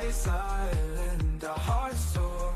Paradise Island, our hearts soar.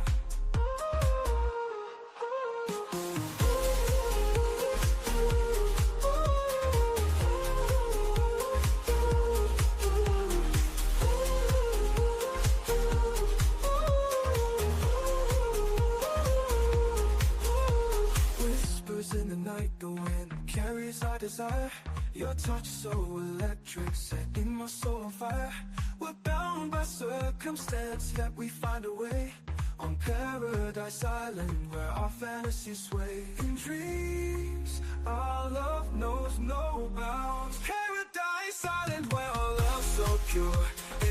Whispers in the night, the wind carries our desire. Your touch so electric, setting my soul on fire. We're bound by circumstance, yet we find a way. On Paradise Island, where our fantasies sway. In dreams, our love knows no bounds. Paradise Island, where our love's so pure.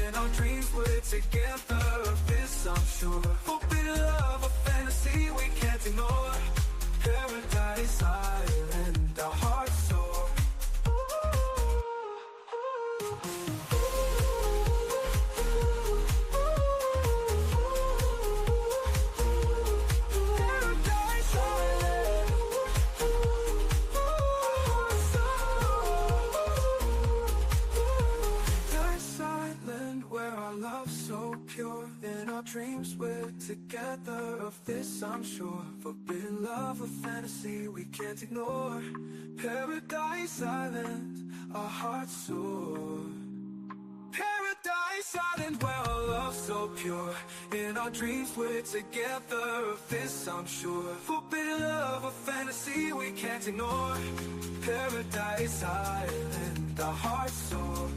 In our dreams, we're together, of this I'm sure. Forbidden love, a fantasy we can't ignore. Paradise Island, our hearts soar. In our dreams we're together, of this I'm sure. Forbidden love, a fantasy we can't ignore. Paradise Island, our hearts soar. Paradise Island, where our love's so pure. In our dreams we're together, of this I'm sure. Forbidden love, a fantasy we can't ignore. Paradise Island, our hearts soar.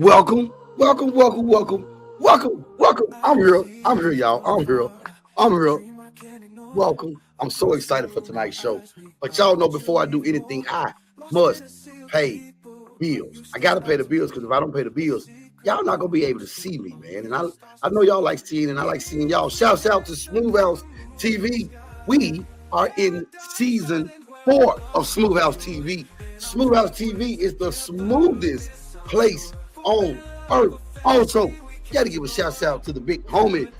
Welcome. I'm here, y'all. I'm here. Welcome. I'm so excited for tonight's show. But y'all know before I do anything, I must pay bills. I gotta pay the bills, because if I don't pay the bills, y'all not gonna be able to see me, man. And I know y'all like seeing, and I like seeing y'all. Shouts out to Smooth House TV. We are in season 4 of Smooth House TV. Smooth House TV is the smoothest place on earth. Also, gotta give a shout out to the big homie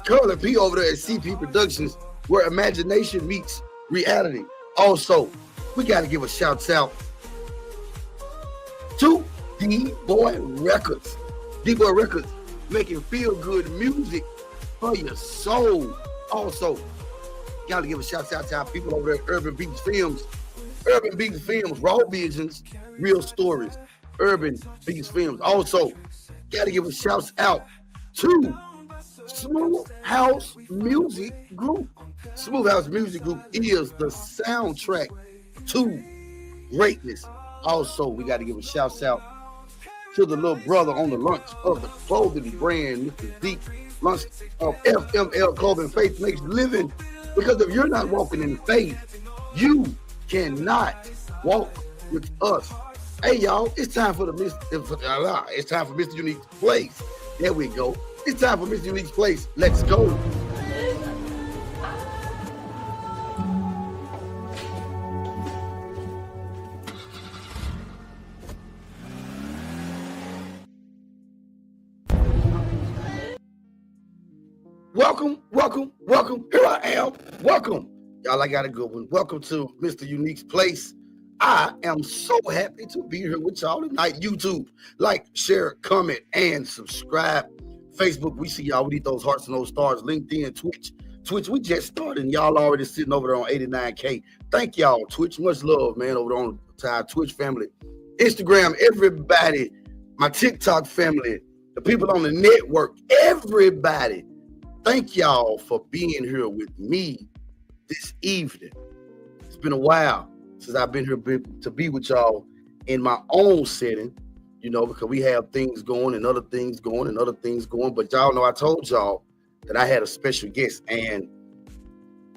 Curly P over there at CP Productions, where imagination meets reality. Also, we gotta give a shout out to D-Boy Records. D-Boy Records making feel good music for your soul. Also, gotta give a shout out to our people over there at Urban Beats Films. Urban Beats Films, raw visions, real stories. Urban Beats Films. Also, gotta give a shout out to Smooth House Music Group. Smooth House Music Group is the soundtrack to greatness. Also, we gotta give a shout out to the little brother on the launch of the clothing brand, Mr. Deep, launch of FML Clothing. Faith makes living. Because if you're not walking in faith, you cannot walk with us. Hey y'all, it's time for Mr. Unique's Place. There we go. It's time for Mr. Unique's Place. Let's go. Welcome. Here I am. Welcome. Y'all, I got a good one. Welcome to Mr. Unique's Place. I am so happy to be here with y'all tonight. YouTube, like, share, comment, and subscribe. Facebook, we see y'all. We need those hearts and those stars. LinkedIn, Twitch, we just started, and y'all already sitting over there on 89K. Thank y'all, Twitch. Much love, man, over there on to our Twitch family. Instagram, everybody. My TikTok family. The people on the network. Everybody. Thank y'all for being here with me this evening. It's been a while since I've been here to be with y'all in my own setting, you know, because we have things going and other things going. But y'all know I told y'all that I had a special guest, and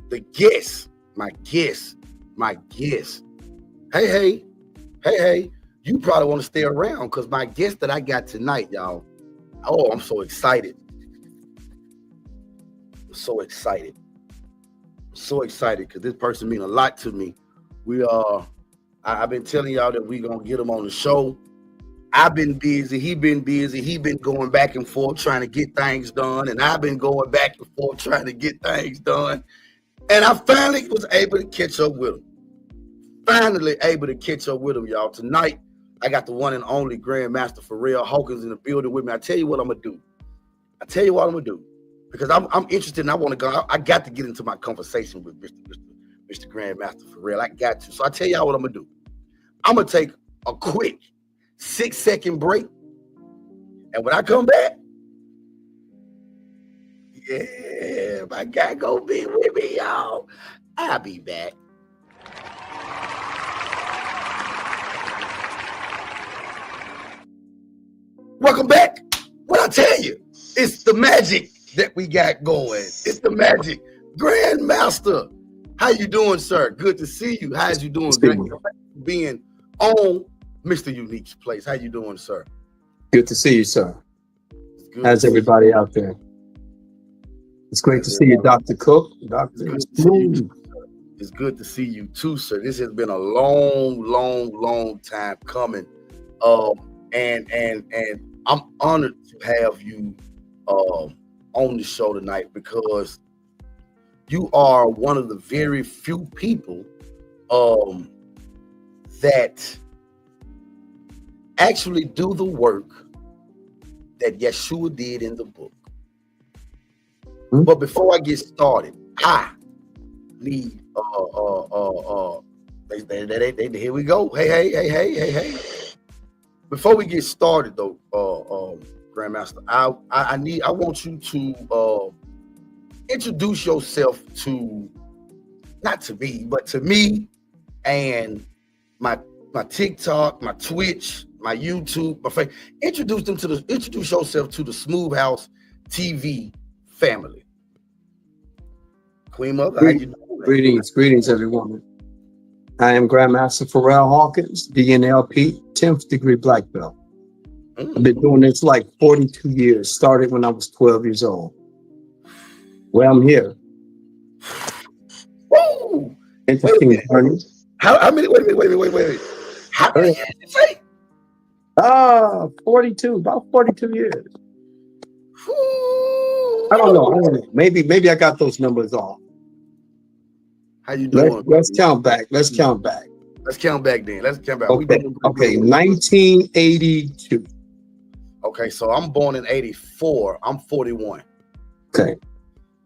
the guest, my guest. Hey, you probably want to stay around because my guest that I got tonight, y'all, I'm so excited. so excited because this person means a lot to me. I've been telling y'all that we're gonna get him on the show. I've been busy, he been going back and forth trying to get things done, and I've been going back and forth trying to get things done. And I finally was able to catch up with him. Y'all. Tonight, I got the one and only Grandmaster Hawkins in the building with me. I tell you what I'm gonna do. Because I'm interested and I want to go. I got to get into my conversation with Mr. Grandmaster I got to. So I tell y'all what I'm gonna do. I'm gonna take a quick 6-second break, and when I come back, yeah, my guy gonna be with me, y'all. I'll be back. Welcome back. What I tell you, it's the magic that we got going. It's the magic. Grandmaster, how you doing, sir? Good to see you. How's you doing? Being on Mr. Unique's place. How you doing, sir? Good to see you, sir. How's everybody out there? It's great to see you, Dr. Cook. It's good to see you too, sir. This has been a long time coming. And I'm honored to have you on the show tonight because you are one of the very few people that actually do the work that Yeshua did in the book. Mm-hmm. But before I get started, I need here we go. Hey. Before we get started though, Grandmaster, I want you to introduce yourself to, not to me, but to me and my TikTok, my Twitch, my YouTube, my Facebook. Introduce yourself to the Smooth House TV family. Queen Mother, how you doing? Greetings, everyone. I am Grandmaster Hawkins, DNLP, 10th degree black belt. I've been doing this like 42 years. Started when I was 12 years old. Well, I'm here. Woo! Interesting journey. How many? Wait a minute. How many years did you say? 42, about 42 years. Woo! I don't know. Maybe I got those numbers off. How you doing? Let's count back. Let's count back then. Okay. 1982. Okay, so I'm born in 84. I'm 41. Okay.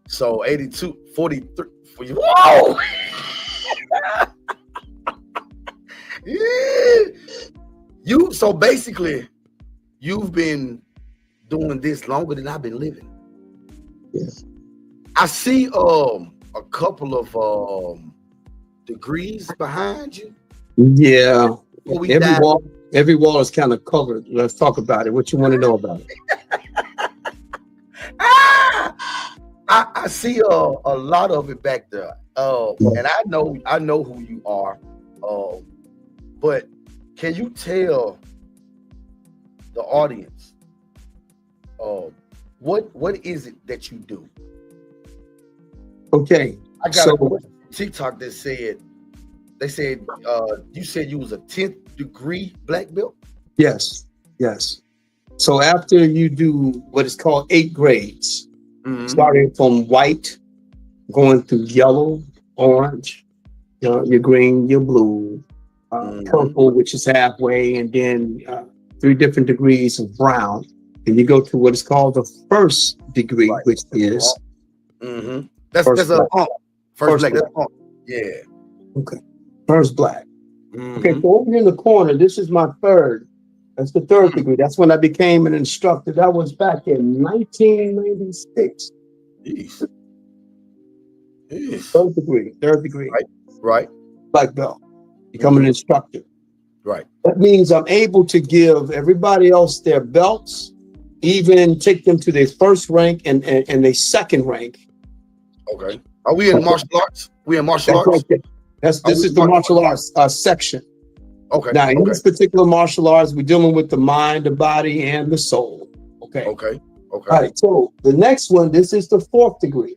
So 82, 43. Whoa! Yeah. So basically, you've been doing this longer than I've been living. Yes. I see a couple of degrees behind you. Yeah. Every wall is kind of covered. Let's talk about it. What you want to know about it? I see a lot of it back there. And I know who you are. But can you tell the audience what is it that you do? Okay. I got a TikTok that said you said you was a 10th degree black belt? Yes. So after you do what is called 8 grades, starting from white, going through yellow, orange, your green, your blue, purple, which is halfway, and then 3 different degrees of brown. And you go to what is called the 1st degree, right, which is that's a pump. First black. That's pump. Yeah. Okay. First black. Okay, so over in the corner, this is my 3rd. That's the 3rd degree. That's when I became an instructor. That was back in 1996. Jeez. 3rd degree. Right. Black belt. Become an instructor. Right. That means I'm able to give everybody else their belts, even take them to their 1st rank and their 2nd rank. Okay. Are we in martial arts? We in martial arts? Right. This is the martial arts section. Okay. Now, in this particular martial arts, we're dealing with the mind, the body, and the soul. Okay. Okay. All right. So the next one, this is the 4th degree.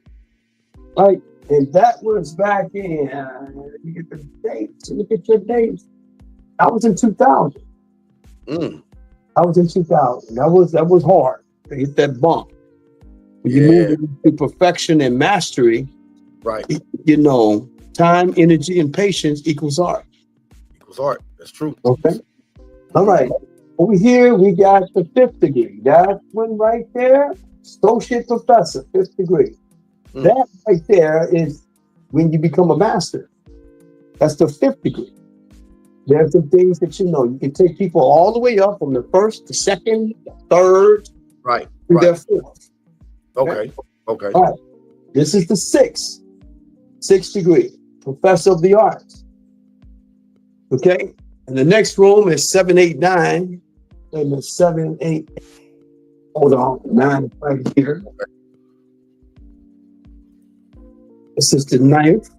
Right. And that was back in, let me get the dates. Look at your dates. I was in 2000. I was in 2000. That was hard to hit that bump. When you move into perfection and mastery, right? You know, time, energy, and patience equals art. Equals art. That's true. Okay. All right. Over here, we got the 5th degree. That one right there, associate professor, 5th degree. That right there is when you become a master. That's the 5th degree. There's some things that you know. You can take people all the way up from the 1st, the 2nd, the 3rd, right, to their 4th. Okay. All right. This is the 6th degree, professor of the arts. Okay. And the next room is 789. And the 7, 8. Hold on, 9 right here. This is the 9th.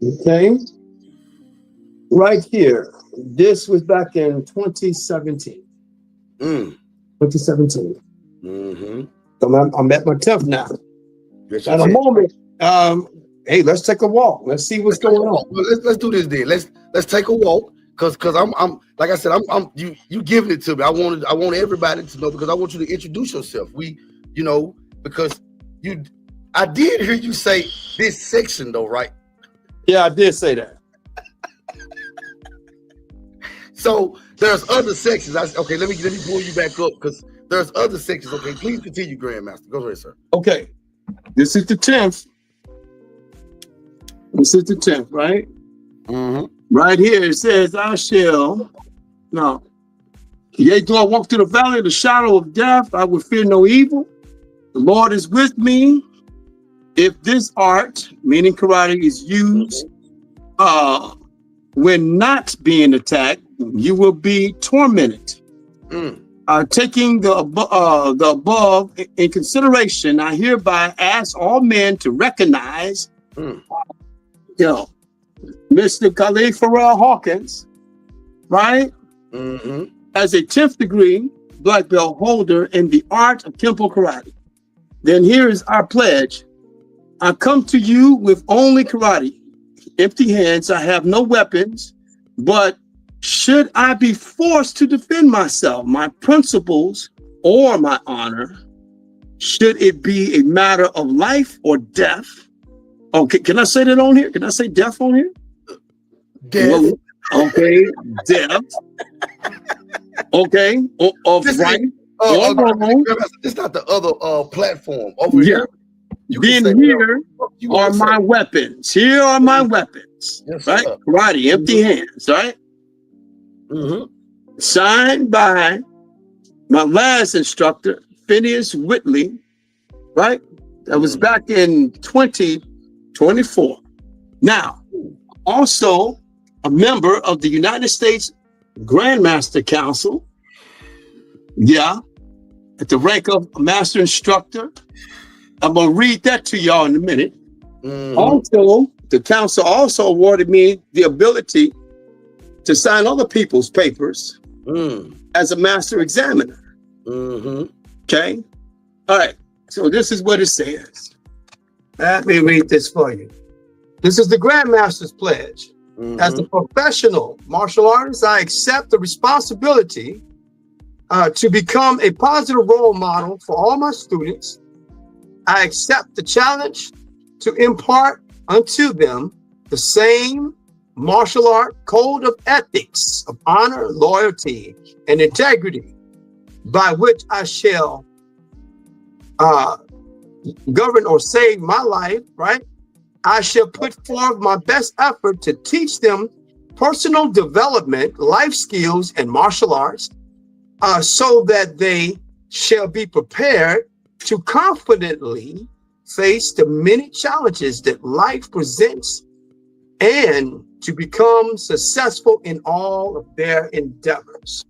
Okay. Right here. This was back in 2017. 2017. So I'm at my 10th now. At a moment, hey, let's take a walk. Let's see what's going on. Well, let's do this then. Let's take a walk, because I'm like I said, I'm you giving it to me. I want everybody to know, because I want you to introduce yourself. Because I did hear you say this section though, right? Yeah, I did say that. So there's other sections. Okay, let me pull you back up, because there's other sections. Okay, please continue, Grandmaster. Go ahead, sir. Okay, this is the 10th. This is the 10th, right? Right here it says, I shall. Now, yea, though I walk through the valley of the shadow of death, I will fear no evil. The Lord is with me. If this art, meaning karate, is used when not being attacked, you will be tormented. Taking the above in consideration, I hereby ask all men to recognize, Mr. Khalid Pharrell Hawkins, right, as a 10th degree black belt holder in the art of Kempo karate. Then here is our pledge. I come to you with only karate, empty hands. I have no weapons, but should I be forced to defend myself, my principles, or my honor, should it be a matter of life or death? Okay, can I say that on here? Can I say death on here? Death. Well, okay, death. Okay, of right or wrong. It's not the other platform over here. Then here are my weapons. Here are my weapons. Yes, right? Sir. Karate, empty hands, right? Signed by my last instructor, Phineas Whitley, right? That was back in 2024. Now, also a member of the United States Grandmaster Council. Yeah, at the rank of master instructor. I'm gonna read that to y'all in a minute. Also, the council also awarded me the ability to sign other people's papers as a master examiner. Okay. All right. So this is what it says. Let me read this for you. This is the Grandmaster's pledge. As a professional martial artist, I accept the responsibility to become a positive role model for all my students. I accept the challenge to impart unto them the same martial art code of ethics, of honor, loyalty, and integrity, by which I shall govern or save my life, right? I shall put forth my best effort to teach them personal development, life skills, and martial arts, so that they shall be prepared to confidently face the many challenges that life presents and to become successful in all of their endeavors.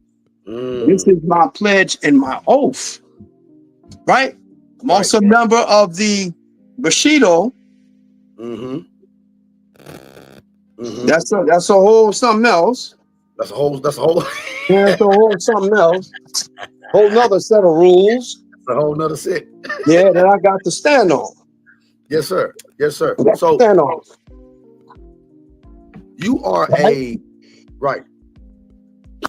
This is my pledge and my oath, right? I'm also a member of the Bushido. That's a whole something else. That's a whole Yeah, that's a whole something else. Whole nother set of rules. a whole nother set. Yeah, that I got to stand on. Yes, sir. Yes, sir. I got to So stand on. you are right.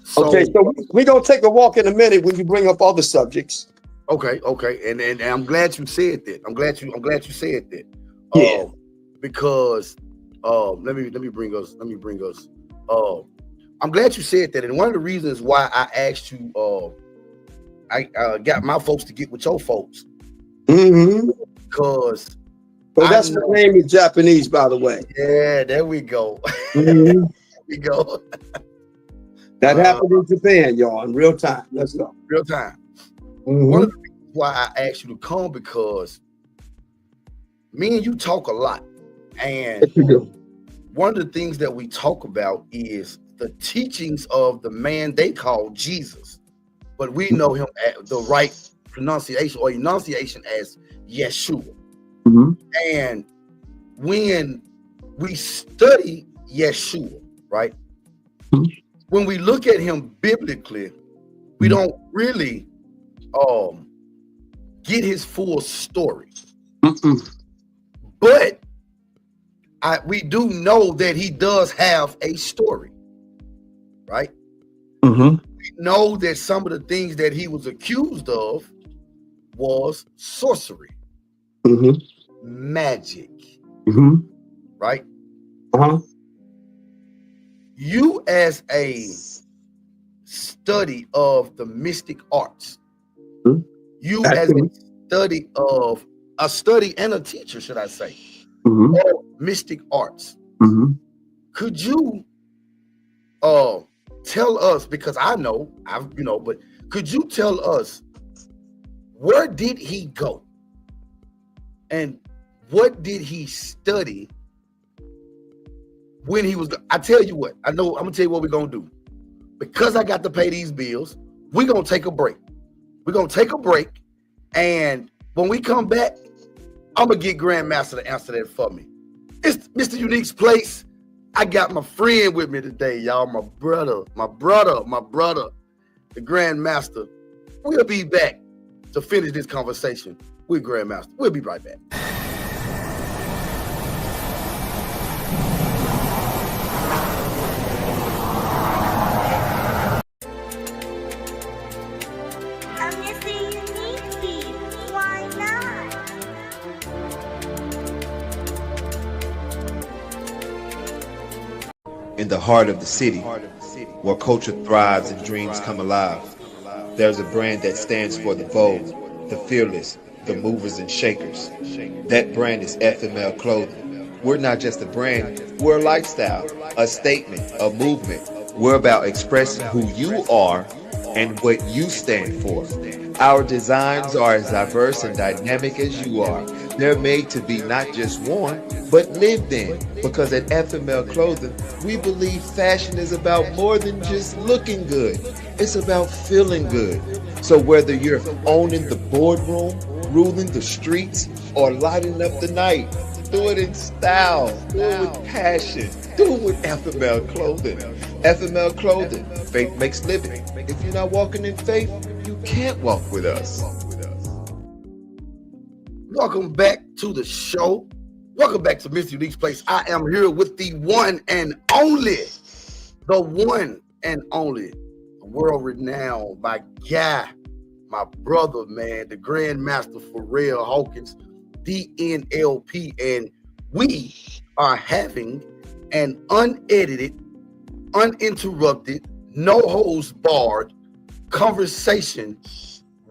So, Okay, so we're gonna take a walk in a minute when you bring up other subjects. Okay, and I'm glad you said that. I'm glad you said that. Yeah. Because let me bring us. I'm glad you said that, and one of the reasons why I asked you, I got my folks to get with your folks, because. So that's my name in Japanese, by the way. Yeah, there we go. Mm-hmm. There we go. That happened in Japan, y'all, in real time. Let's go. Real time. Mm-hmm. One of the reasons why I asked you to come, because me and you talk a lot, and one of the things that we talk about is the teachings of the man they call Jesus, but we know him at the right pronunciation or enunciation as Yeshua. Mm-hmm. And when we study Yeshua, right? Mm-hmm. When we look at him biblically, we don't really get his full story. But we do know that he does have a story, right? We know that some of the things that he was accused of was sorcery, magic, right? You, as a study of the mystic arts, you as a study and a teacher, should I say, of mystic arts, could you tell us, because I know, but could you tell us, where did he go and what did he study when he was? I tell you what, I'm gonna tell you what we're gonna do. Because I got to pay these bills, we're gonna take a break. And when we come back, I'm gonna get Grandmaster to answer that for me. It's Mr. Unique's place. I got my friend with me today, y'all. My brother, the Grandmaster. We'll be back to finish this conversation with Grandmaster. We'll be right back. I'm MrUnique's. Why not? In the heart of the city, where culture thrives and dreams come alive, there's a brand that stands for the bold, the fearless, the movers and shakers. That brand is FML Clothing. We're not just a brand, we're a lifestyle, a statement, a movement. We're about expressing who you are and what you stand for. Our designs are as diverse and dynamic as you are. They're made to be not just worn, but lived in. Because at FML Clothing, we believe fashion is about more than just looking good. It's about feeling good. So whether you're owning the boardroom, ruling the streets, or lighting up the night, do it in style, do it with passion, do it with FML Clothing. FML Clothing, faith makes living. If you're not walking in faith, you can't walk with us. Welcome back to the show. Welcome back to Mr. Unique's place. I am here with the one and only, world-renowned, my guy, my brother, man, the Grandmaster for real, Hawkins, DNLP, and we are having an unedited, uninterrupted, no holds barred conversation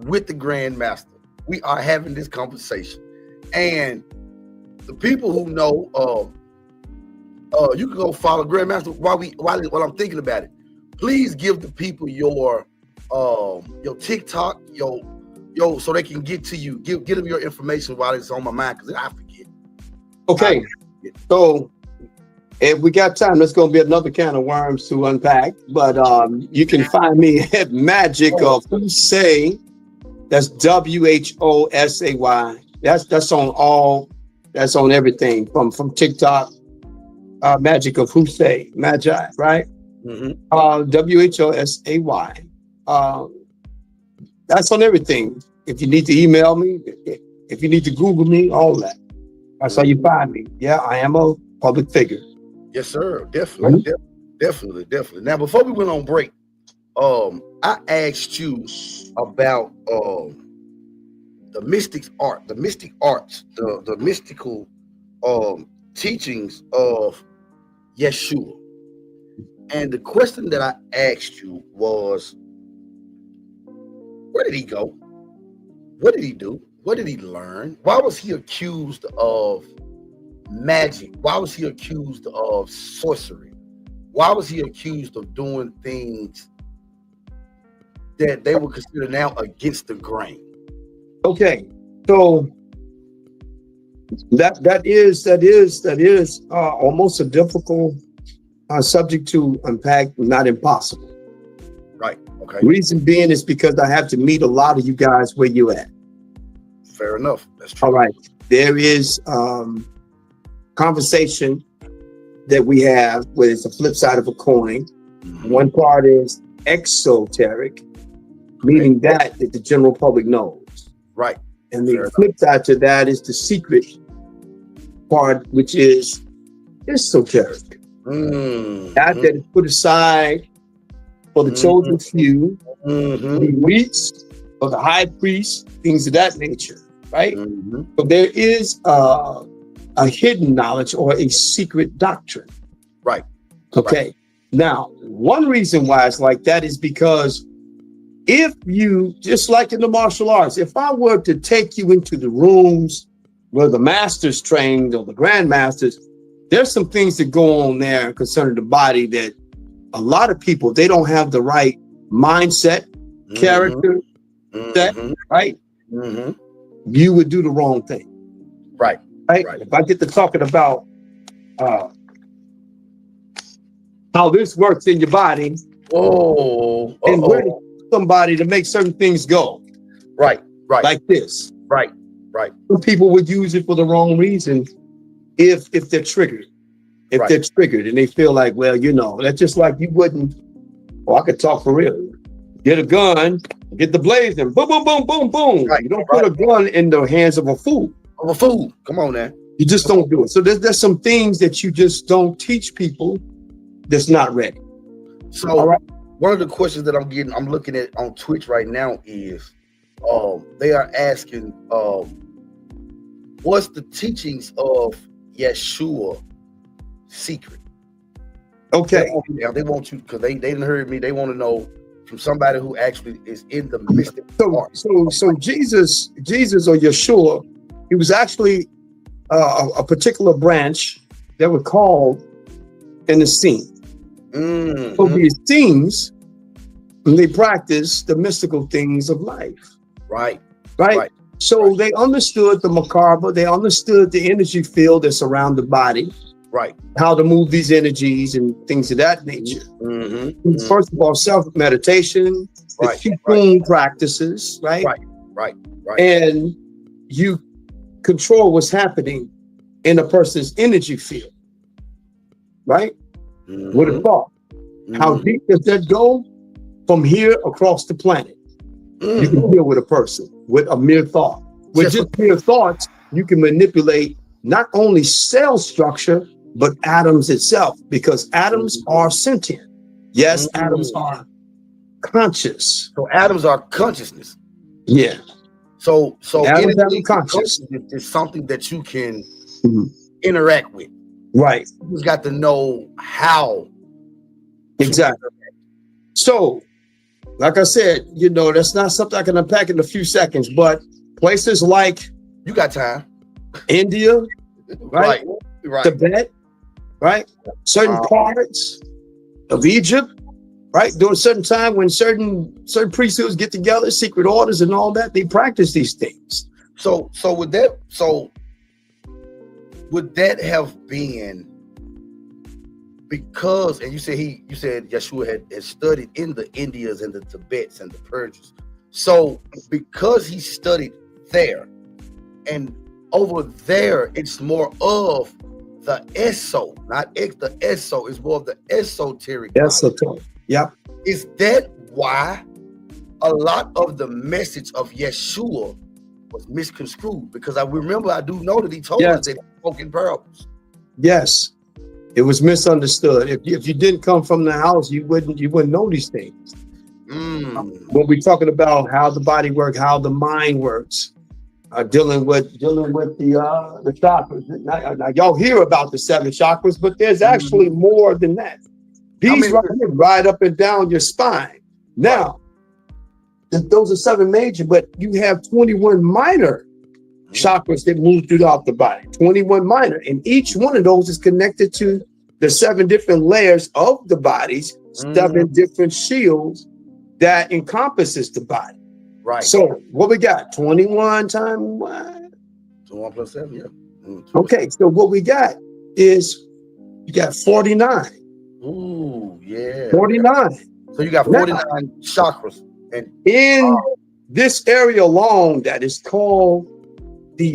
with the Grandmaster. We are having this conversation, and the people who know, you can go follow Grandmaster while I'm thinking about it. Please give the people your TikTok, so they can get to you. Give them your information while it's on my mind, because I forget. Okay, so if we got time, there's going to be another can of worms to unpack. But you can find me at Magic of Husay. That's WHOSAY. That's on all. That's on everything from TikTok. Magic of Husay, Magi, right? WHOSAY. That's on everything. If you need to email me, if you need to Google me, all that. That's how you find me. Yeah, I am a public figure. Yes, sir. Definitely. Definitely. Now, before we went on break, I asked you about the mystic arts, the mystical teachings of Yeshua. And the question that I asked you was, where did he go? What did he do? What did he learn? Why was he accused of magic? Why was he accused of sorcery? Why was he accused of doing things that they would consider now against the grain? Okay, so that is almost a difficult subject to unpack, not impossible. Right. Okay. Reason being is because I have to meet a lot of you guys where you at. Fair enough. That's true. All right. There is conversation that we have where it's a flip side of a coin. Mm-hmm. One part is exoteric, meaning that the general public knows. Right. And the flip side to that is the secret part, which is esoteric. That is put aside for the chosen few, the elites, or the high priest, things of that nature, right? So there is a hidden knowledge or a secret doctrine. Right. Okay. Right. Now, one reason why it's like that is because if you, just like in the martial arts, if I were to take you into the rooms where the masters trained or the grandmasters, there's some things that go on there concerning the body that a lot of people, they don't have the right mindset, character, set, right? You would do the wrong thing. Right. Right. If I get to talking about how this works in your body, and where to somebody to make certain things go. Right. Like this. Right. Some people would use it for the wrong reason if they're triggered. If they're triggered and they feel like, well, you know, that's just like you wouldn't, I could talk for real. Get a gun, get the blazing, boom, boom, boom, boom, boom. Right. You don't put a gun in the hands of a fool. Come on now. You just don't do it. So there's some things that you just don't teach people that's not ready. So one of the questions that I'm looking at on Twitch right now is, they are asking, what's the teachings of Yeshua secret? Okay. They want you, because they didn't hear me. They want to know from somebody who actually is in the mystic part. So Jesus or Yeshua, he was actually a particular branch that were called an Essene. So the Essenes, they practice the mystical things of life. Right. So they understood the macabre, they understood the energy field that's around the body. Right. How to move these energies and things of that nature. First of all, self-meditation, the Qigong practices, right? Right. And you control what's happening in a person's energy field, right? With a thought. How deep does that go? From here across the planet. You can deal with a person with a mere thought. With just mere thoughts, you can manipulate not only cell structure, but atoms itself, because atoms are sentient. Yes, atoms are conscious. So atoms are consciousness. Yeah. So atoms are conscious. Is something that you can interact with. Right. You just got to know how. Exactly. So, like I said, you know, that's not something I can unpack in a few seconds, but places like, you got time, India, right? Tibet, right? Certain parts of Egypt, right? During a certain time when certain priesthoods get together, secret orders and all that, they practice these things. So would that have been because, and you said Yeshua had studied in the Indias and the Tibets and the Persians. So because he studied there, and over there, it's more of the the eso is more of the esoteric. Esoteric. Yep. Is that why a lot of the message of Yeshua was misconstrued, because I do know that he told us that he spoke in parables. Yes, it was misunderstood. If you didn't come from the house, you wouldn't know these things. When we're talking about how the body works, how the mind works, dealing with the chakras. Now y'all hear about the 7 chakras, but there's actually more than that. These right up and down your spine. Now, those are 7 major, but you have 21 minor chakras that move throughout the body. 21 minor, and each one of those is connected to the 7 different layers of the bodies, 7 different shields that encompasses the body. Right. So what we got? 21 times what? 21 plus 7, yeah. Okay, so what we got is you got 49. Ooh, yeah. 49. So you got 49 chakras. And in this area alone that is called the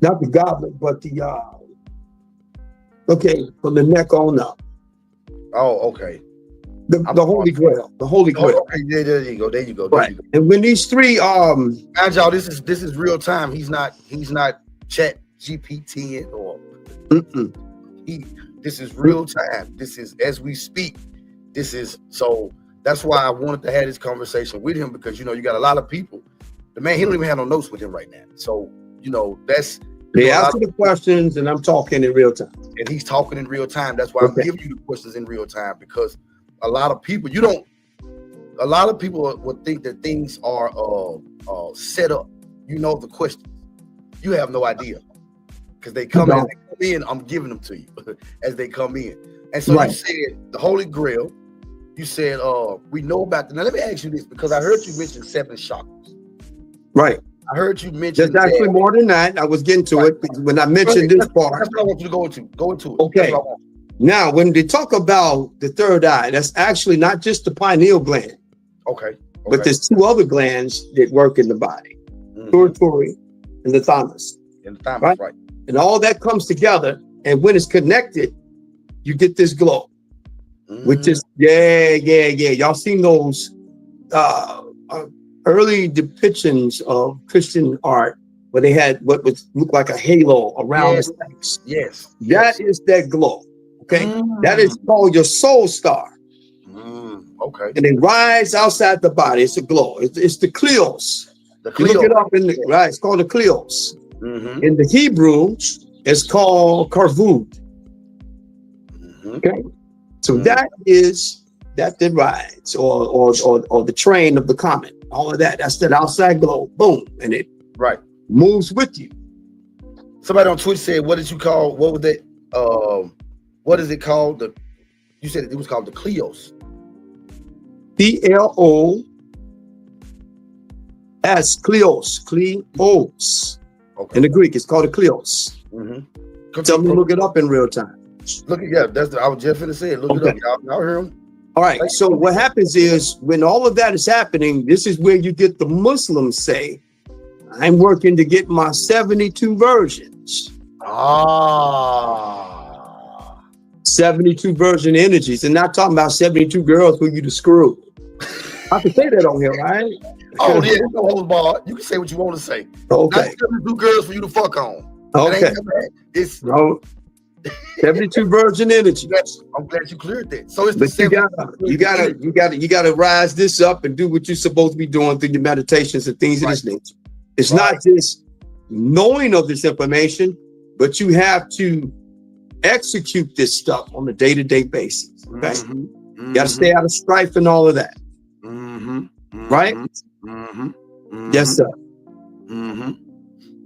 not the goblet, but the from the neck on up. Oh, okay. The Holy Grail. The Holy Grail. Okay, there you go. There you go. Right. And when these 3 mind y'all, this is real time. He's not chat GPT or this is real time. This is as we speak. This is so that's why I wanted to have this conversation with him, because you got a lot of people. The man, he don't even have no notes with him right now. So that's they answer the questions, and I'm talking in real time. And he's talking in real time. That's why I'm giving you the questions in real time, because a lot of people would think that things are set up. The questions. You have no idea, because they come in. I'm giving them to you as they come in. And so you said the Holy Grail. You said we know about now let me ask you this, because I heard you mention 7 chakras. Right. I heard you mention there's actually more than that. I was getting to it when I mentioned this part. That's what I want you to go into. Go into it. Okay. Now, when they talk about the third eye, that's actually not just the pineal gland. Okay. But there's 2 other glands that work in the body, pituitary and the thymus. And the thymus, right. And all that comes together, and when it's connected, you get this glow, which is Y'all seen those early depictions of Christian art where they had what would look like a halo around the face. Yes. That is that glow. Okay. That is called your soul star. Okay. And it rides outside the body. It's a glow. It's the Cleos. You look it up in the right. It's called the Cleos. In the Hebrew, it's called Karvud. Okay. So that is that rides or the train of the comet. All of that. That's that outside glow. Boom. And it moves with you. Somebody on Twitch said, what did you call, what was that? What is it called? You said it was called the Cleos. Cleos. Cleos. Okay. In the Greek, it's called a Cleos. Tell me to look it up in real time. Look at I was just gonna say it. Look it up. Y'all hear him? All right. So what happens is when all of that is happening, this is where you get the Muslims say, I'm working to get my 72 virgins. 72 virgin energies, and not talking about 72 girls for you to screw. I can say that on here, right? Oh yeah, no hold bar. You can say what you want to say. Okay. Not 72 girls for you to fuck on. Okay. It's 72 virgin energies. I'm glad you cleared that. So it's you gotta rise this up and do what you're supposed to be doing through your meditations and things of this nature. It's not just knowing of this information, but you have to execute this stuff on a day-to-day basis. Okay. You gotta stay out of strife and all of that. Right? Yes, sir.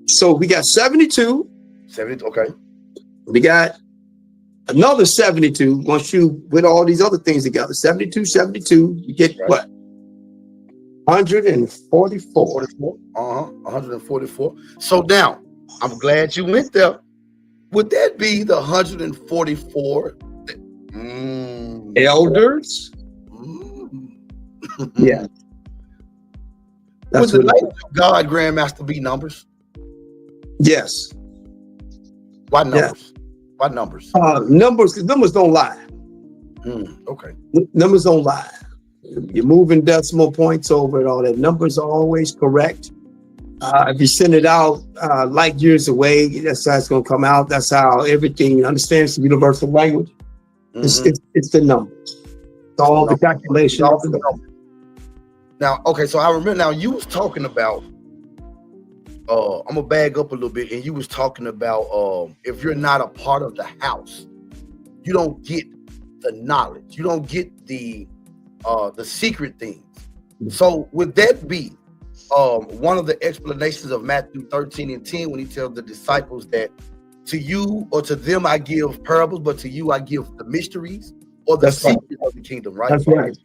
So we got 72. 70, okay. We got another 72 once you with all these other things together. 72, you get what? 144. 144. So now, I'm glad you went there. Would that be the 144 elders? Yeah. Would the name of God Grandmaster be numbers? Yes. Why numbers? Why numbers? Numbers don't lie. Okay. Numbers don't lie. You're moving decimal points over it, all that. Numbers are always correct. If you send it out light years away, that's how it's going to come out. That's how everything understands the universal language. It's the numbers. It's all the calculation. Now, okay, so I remember now you was talking about, I'm gonna bag up a little bit, and you was talking about if you're not a part of the house, you don't get the knowledge, you don't get the secret things. So would that be one of the explanations of Matthew 13:10 when he tells the disciples that to you or to them I give parables, but to you I give the mysteries or the secrets of the kingdom, right? That's right.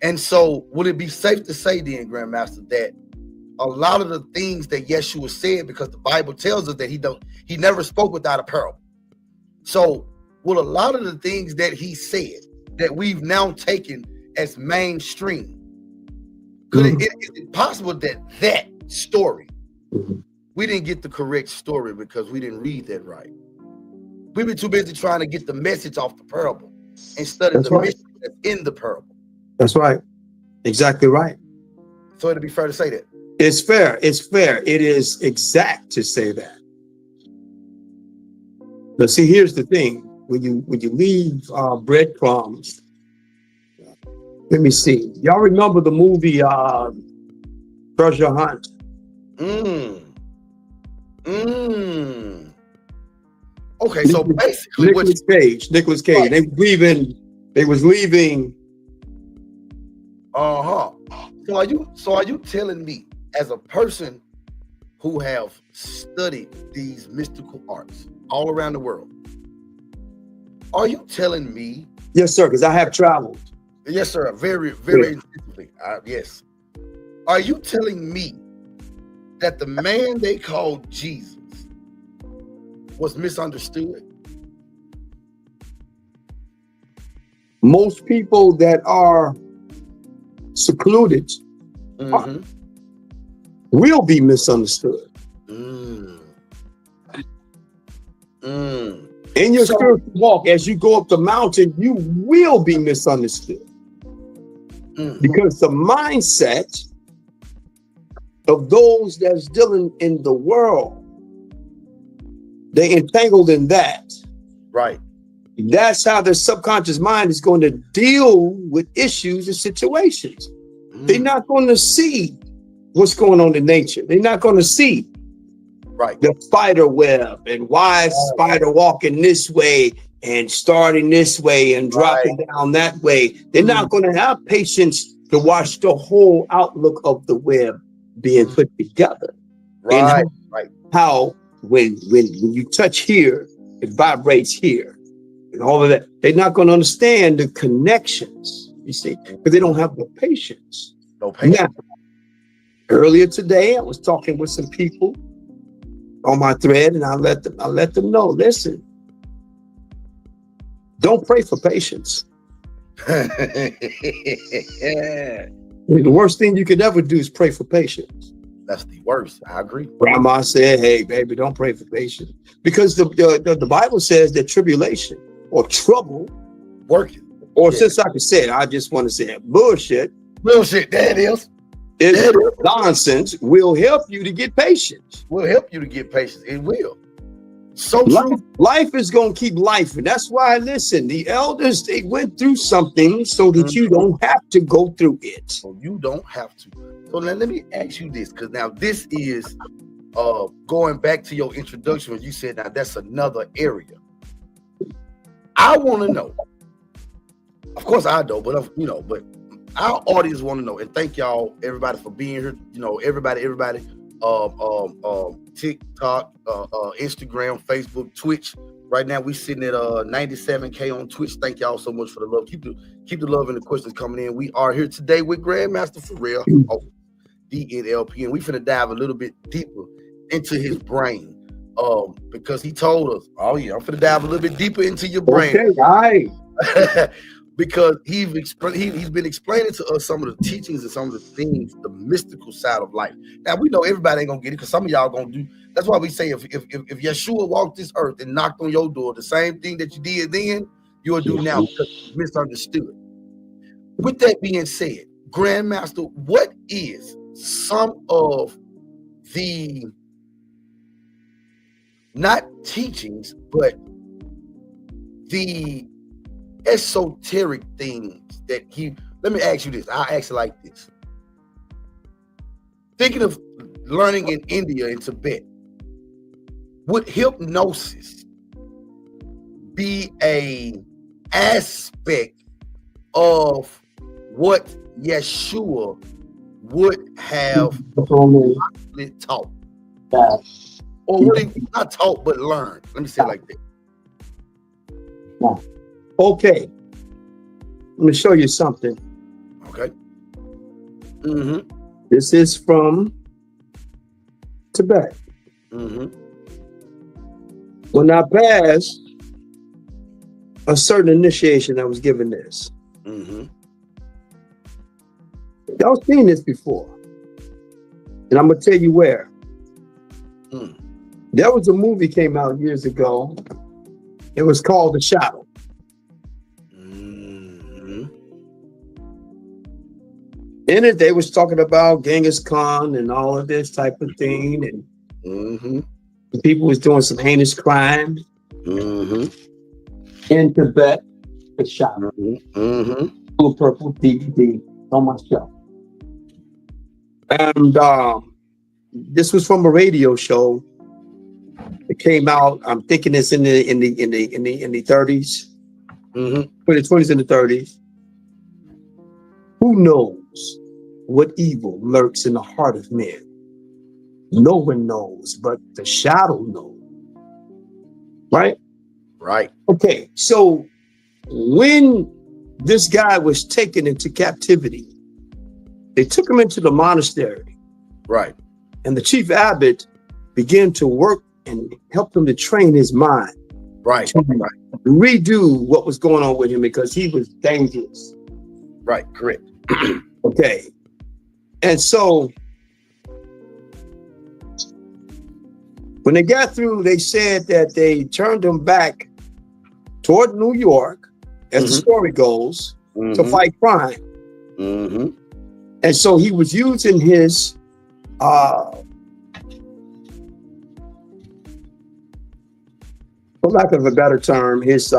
And so would it be safe to say then, Grandmaster, that a lot of the things that Yeshua said, because the Bible tells us that he never spoke without a parable. So will a lot of the things that he said that we've now taken as mainstream, is it possible that story, we didn't get the correct story because we didn't read that right? We've been too busy trying to get the message off the parable instead of message that's in the parable. That's right. Exactly right. So it'd be fair to say that. It's fair. It's fair. It is exact to say that. But see, here's the thing. When you leave breadcrumbs, let me see. Y'all remember the movie Treasure Hunt? Okay, so basically Nicolas Cage. Right. They was leaving. So are you telling me, as a person who have studied these mystical arts all around the world, are you telling me? Yes, sir, because I have traveled. Yes, sir. Very, very intensively. Yes. Are you telling me that the man they called Jesus was misunderstood? Most people that are secluded will be misunderstood. In your spiritual walk, as you go up the mountain, you will be misunderstood. Because the mindset of those that's dealing in the world, they entangled in that. Right. That's how their subconscious mind is going to deal with issues and situations. They're not going to see what's going on in nature. They're not going to see the spider web and why is spider walking this way and starting this way and dropping down that way. They're not going to have patience to watch the whole outlook of the web being put together. And how when you touch here, it vibrates here. And all of that, they're not going to understand the connections, you see, because they don't have the patience. No patience. Now, earlier today, I was talking with some people on my thread, and I let them know, listen, don't pray for patience. The worst thing you could ever do is pray for patience. That's the worst. I agree. Grandma said, hey, baby, don't pray for patience. Because the Bible says that tribulation or trouble working. Or since I could say it, I just want to say it. Bullshit. Bullshit, that is. It's nonsense. Will help you to get patience. Will help you to get patience. It will. So life is going to keep life. And that's why, listen, the elders, they went through something so that you don't have to go through it. So you don't have to. So now let me ask you this, because now this is going back to your introduction when you said now that's another area. I want to know. Of course I don't, but but our audience want to know, and thank y'all, everybody, for being here. Everybody, TikTok, Instagram, Facebook, Twitch. Right now we sitting at 97K on Twitch. Thank y'all so much for the love. Keep the love and the questions coming in. We are here today with Grandmaster for real, DNLP, and we finna dive a little bit deeper into his brain. Because he told us, oh yeah, I'm finna dive a little bit deeper into your brain. Okay, right. Because he's been explaining to us some of the teachings and some of the things, the mystical side of life. Now we know everybody ain't gonna get it, because some of y'all gonna do. That's why we say if Yeshua walked this earth and knocked on your door, the same thing that you did then, you'll do now because it's misunderstood. With that being said, Grandmaster, what is some of the not teachings, but the esoteric things that let me ask you this. I'll ask you like this. Thinking of learning in India and Tibet, would hypnosis be a aspect of what Yeshua would have taught? Or would he not taught but learned? Let me say it like that. Okay. Let me show you something. Okay. This is from Tibet. When I passed a certain initiation, I was given this. Y'all seen this before. And I'm going to tell you where. There was a movie came out years ago. It was called The Shadow. In it, they was talking about Genghis Khan and all of this type of thing. And people was doing some heinous crimes. In Tibet, The Shadow. Blue Purple DVD on my shelf. And this was from a radio show. It came out. I'm thinking it's in the 30s, the 20s and the 30s. Who knows what evil lurks in the heart of men? No one knows, but the shadow knows. Right? Right. Okay. So when this guy was taken into captivity, they took him into the monastery. Right. And the chief abbot began to work and help him to train his mind. Right. To redo what was going on with him because he was dangerous. Right. Correct. Okay. And so when they got through, they said that they turned him back toward New York, as the story goes, to fight crime. And so he was using his for lack of a better term, his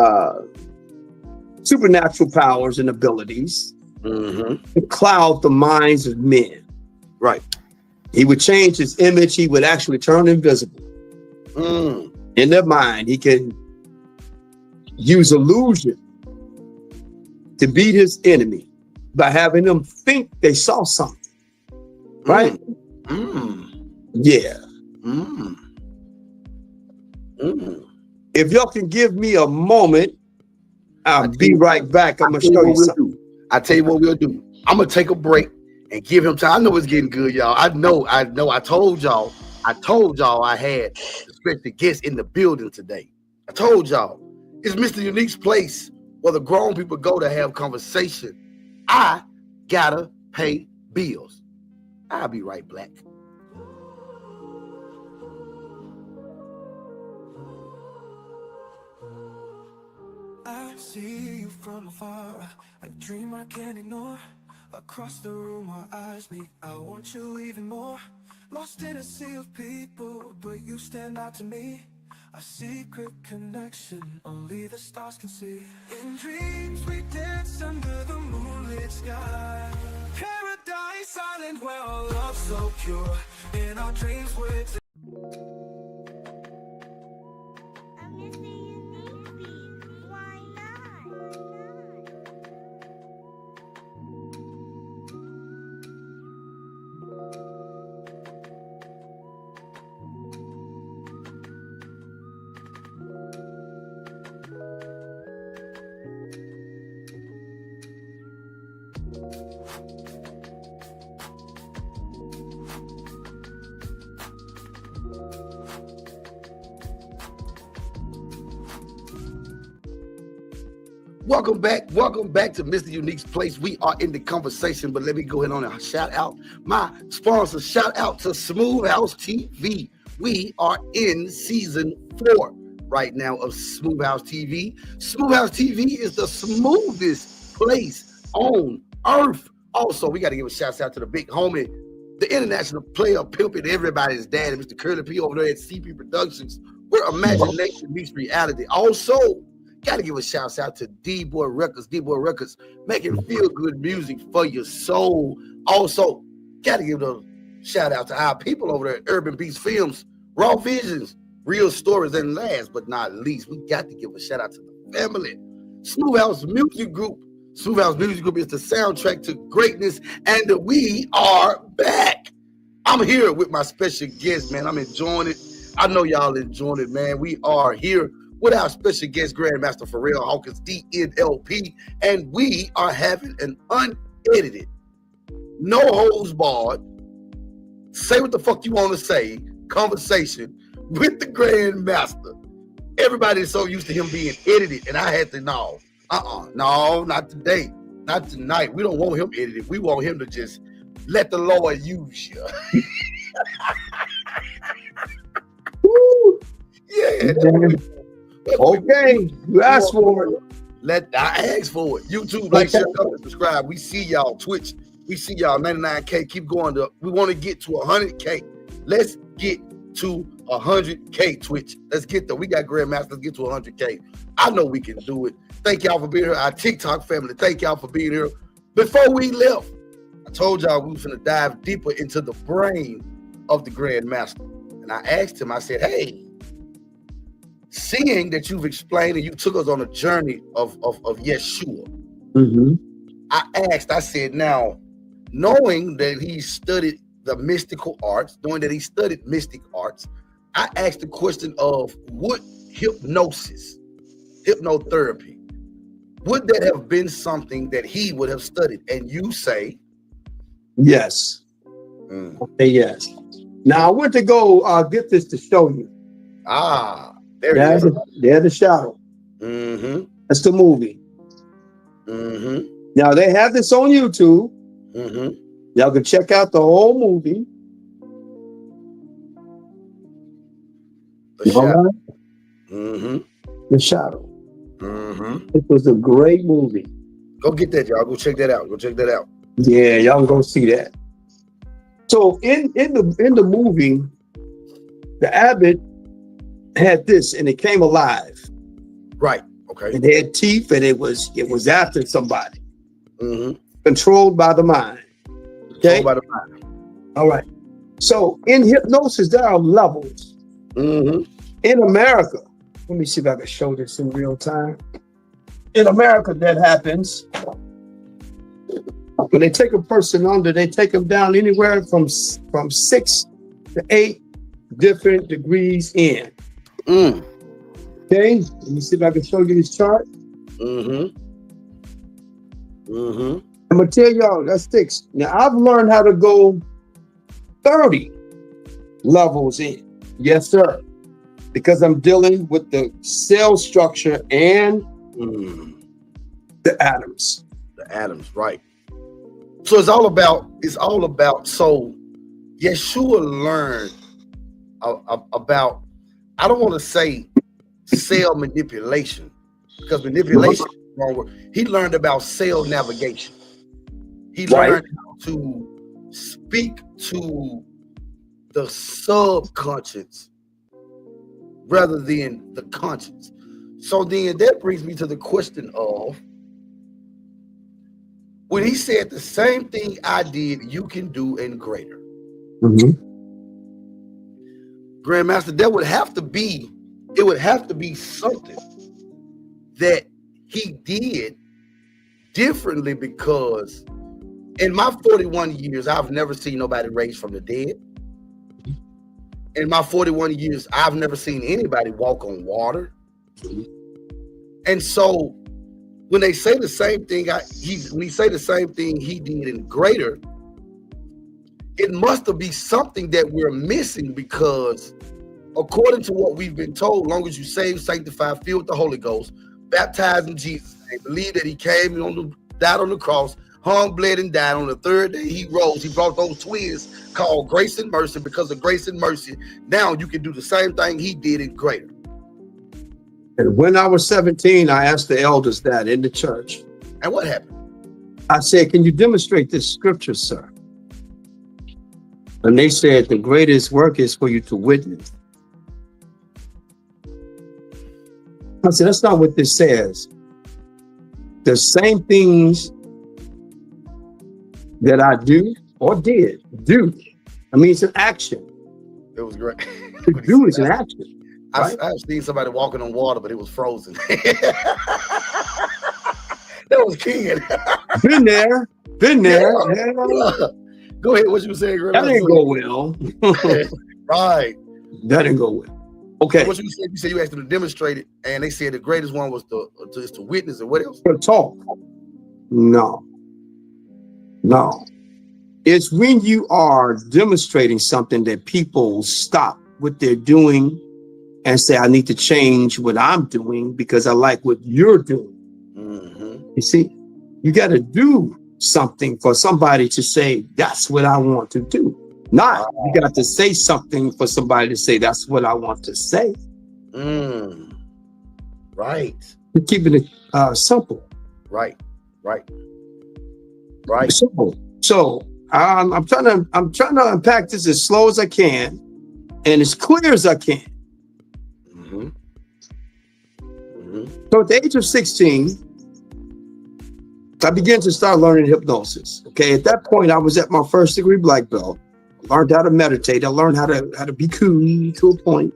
supernatural powers and abilities to cloud the minds of men. Right. He would change his image. He would actually turn invisible. In their mind, he can use illusion to beat his enemy by having them think they saw something. Right? Yeah. If y'all can give me a moment, I'll be right back. I'm going to show you something. I tell you what we'll do. I'm going to take a break and give him time. I know it's getting good, y'all. I know. I told y'all I had a special guest in the building today. I told y'all. It's Mr. Unique's place where the grown people go to have conversation. I gotta pay bills. I'll be right back. I see you from afar, a dream I can't ignore. Across the room our eyes meet, I want you even more. Lost in a sea of people, but you stand out to me. A secret connection only the stars can see. In dreams we dance under the moonlit sky. Paradise island where our love's so pure. In our dreams we're I'm Mr. Unique's. Why not? Welcome back to Mr. Unique's place. We are in the conversation, but let me go ahead on and shout out my sponsor. Shout out to Smooth House TV. We are in season 4 right now of Smooth House TV. Smooth House TV is the smoothest place on earth. Also, we got to give a shout out to the big homie, the international player, pimping everybody's daddy, Mr. Curly P over there at CP Productions, where imagination meets reality. Also, got to give a shout out to D-Boy Records. D-Boy Records making feel good music for your soul. Also, got to give a shout out to our people over there at Urban Beats Films, Raw Visions, Real Stories, and last but not least, we got to give a shout out to the family. Smooth House Music Group. Smooth House Music Group is the soundtrack to greatness, and we are back. I'm here with my special guest, man. I'm enjoying it. I know y'all enjoying it, man. We are here with our special guest, Grandmaster Pharrell Hawkins, DNLP, and we are having an unedited, no holds barred, say what the fuck you want to say conversation with the Grandmaster. Everybody's so used to him being edited, and I had to no, not today, not tonight. We don't want him edited. We want him to just let the Lord use you. Yeah. Okay, you asked for it. I asked for it. YouTube, like, share, comment, subscribe. We see y'all. Twitch, we see y'all. 99K. Keep going. We want to get to 100K. Let's get to 100K. Twitch. Let's get there. We got Grandmaster. Let's get to 100K. I know we can do it. Thank y'all for being here. Our TikTok family, thank y'all for being here. Before we left, I told y'all we was going to dive deeper into the brain of the Grandmaster. And I asked him, I said, hey, seeing that you've explained and you took us on a journey of Yeshua, I said, now, knowing that he studied the mystical arts, knowing that he studied mystic arts, I asked the question of, would hypnosis, hypnotherapy, would that have been something that he would have studied? And you say, yes. Okay, yes. Now I went to go get this to show you. There it is. There's the shadow. That's the movie. Now they have this on YouTube. Y'all can check out the whole movie. The shadow. The shadow. It was a great movie. Go get that, y'all. Go check that out. Yeah, y'all can go see that. So in the movie, the abbot had this and it came alive. Right. Okay. It had teeth and it was after somebody. Controlled by the mind. Okay. Controlled by the mind. All right. So in hypnosis, there are levels. In America, let me see if I can show this in real time. In America, that happens. When they take a person under, they take them down anywhere from 6 to 8 different degrees in. Okay, let me see if I can show you this chart. I'm gonna tell y'all that's 6. Now I've learned how to go 30 levels in. Yes, sir. Because I'm dealing with the cell structure and the atoms. The atoms, right. So it's all about, so Yeshua learned about, I don't want to say cell manipulation, because manipulation is the wrong word. He learned about cell navigation. He learned how to speak to the subconscious rather than the conscious. So then that brings me to the question of, when he said the same thing I did, you can do and greater. Grandmaster, it would have to be something that he did differently, because in my 41 years, I've never seen nobody raised from the dead. In my 41 years, I've never seen anybody walk on water. And so when they say the same thing, he did and greater, it must be something that we're missing, because according to what we've been told, long as you saved, sanctified, filled with the Holy Ghost, baptized in Jesus' name, believe that he came died on the cross, hung, bled, and died. On the third day he rose. He brought those twins called grace and mercy. Because of grace and mercy, now you can do the same thing he did and greater. And when I was 17, I asked the elders that in the church. And what happened? I said, can you demonstrate this scripture, sir? And they said, the greatest work is for you to witness. I said, that's not what this says. The same things that I do or did do. I mean, it's an action. It was great. To do is an action. Right? I've seen somebody walking on water, but it was frozen. That was King. Been there. Yeah. Go ahead. What you were saying, That didn't go well. Right. That didn't go well. Okay. What you said you asked them to demonstrate it, and they said the greatest one was to witness, and what else? To talk. No. It's when you are demonstrating something that people stop what they're doing and say, I need to change what I'm doing because I like what you're doing. You see, you got to do something for somebody to say, that's what I want to do. Not you got to say something for somebody to say, that's what I want to say. Right. We're keeping it simple. Right. Simple. So I'm trying to unpack this as slow as I can and as clear as I can. So at the age of 16, I began to start learning hypnosis. Okay, at that point, I was at my first degree black belt. I learned how to meditate. I learned how to be cool to a point.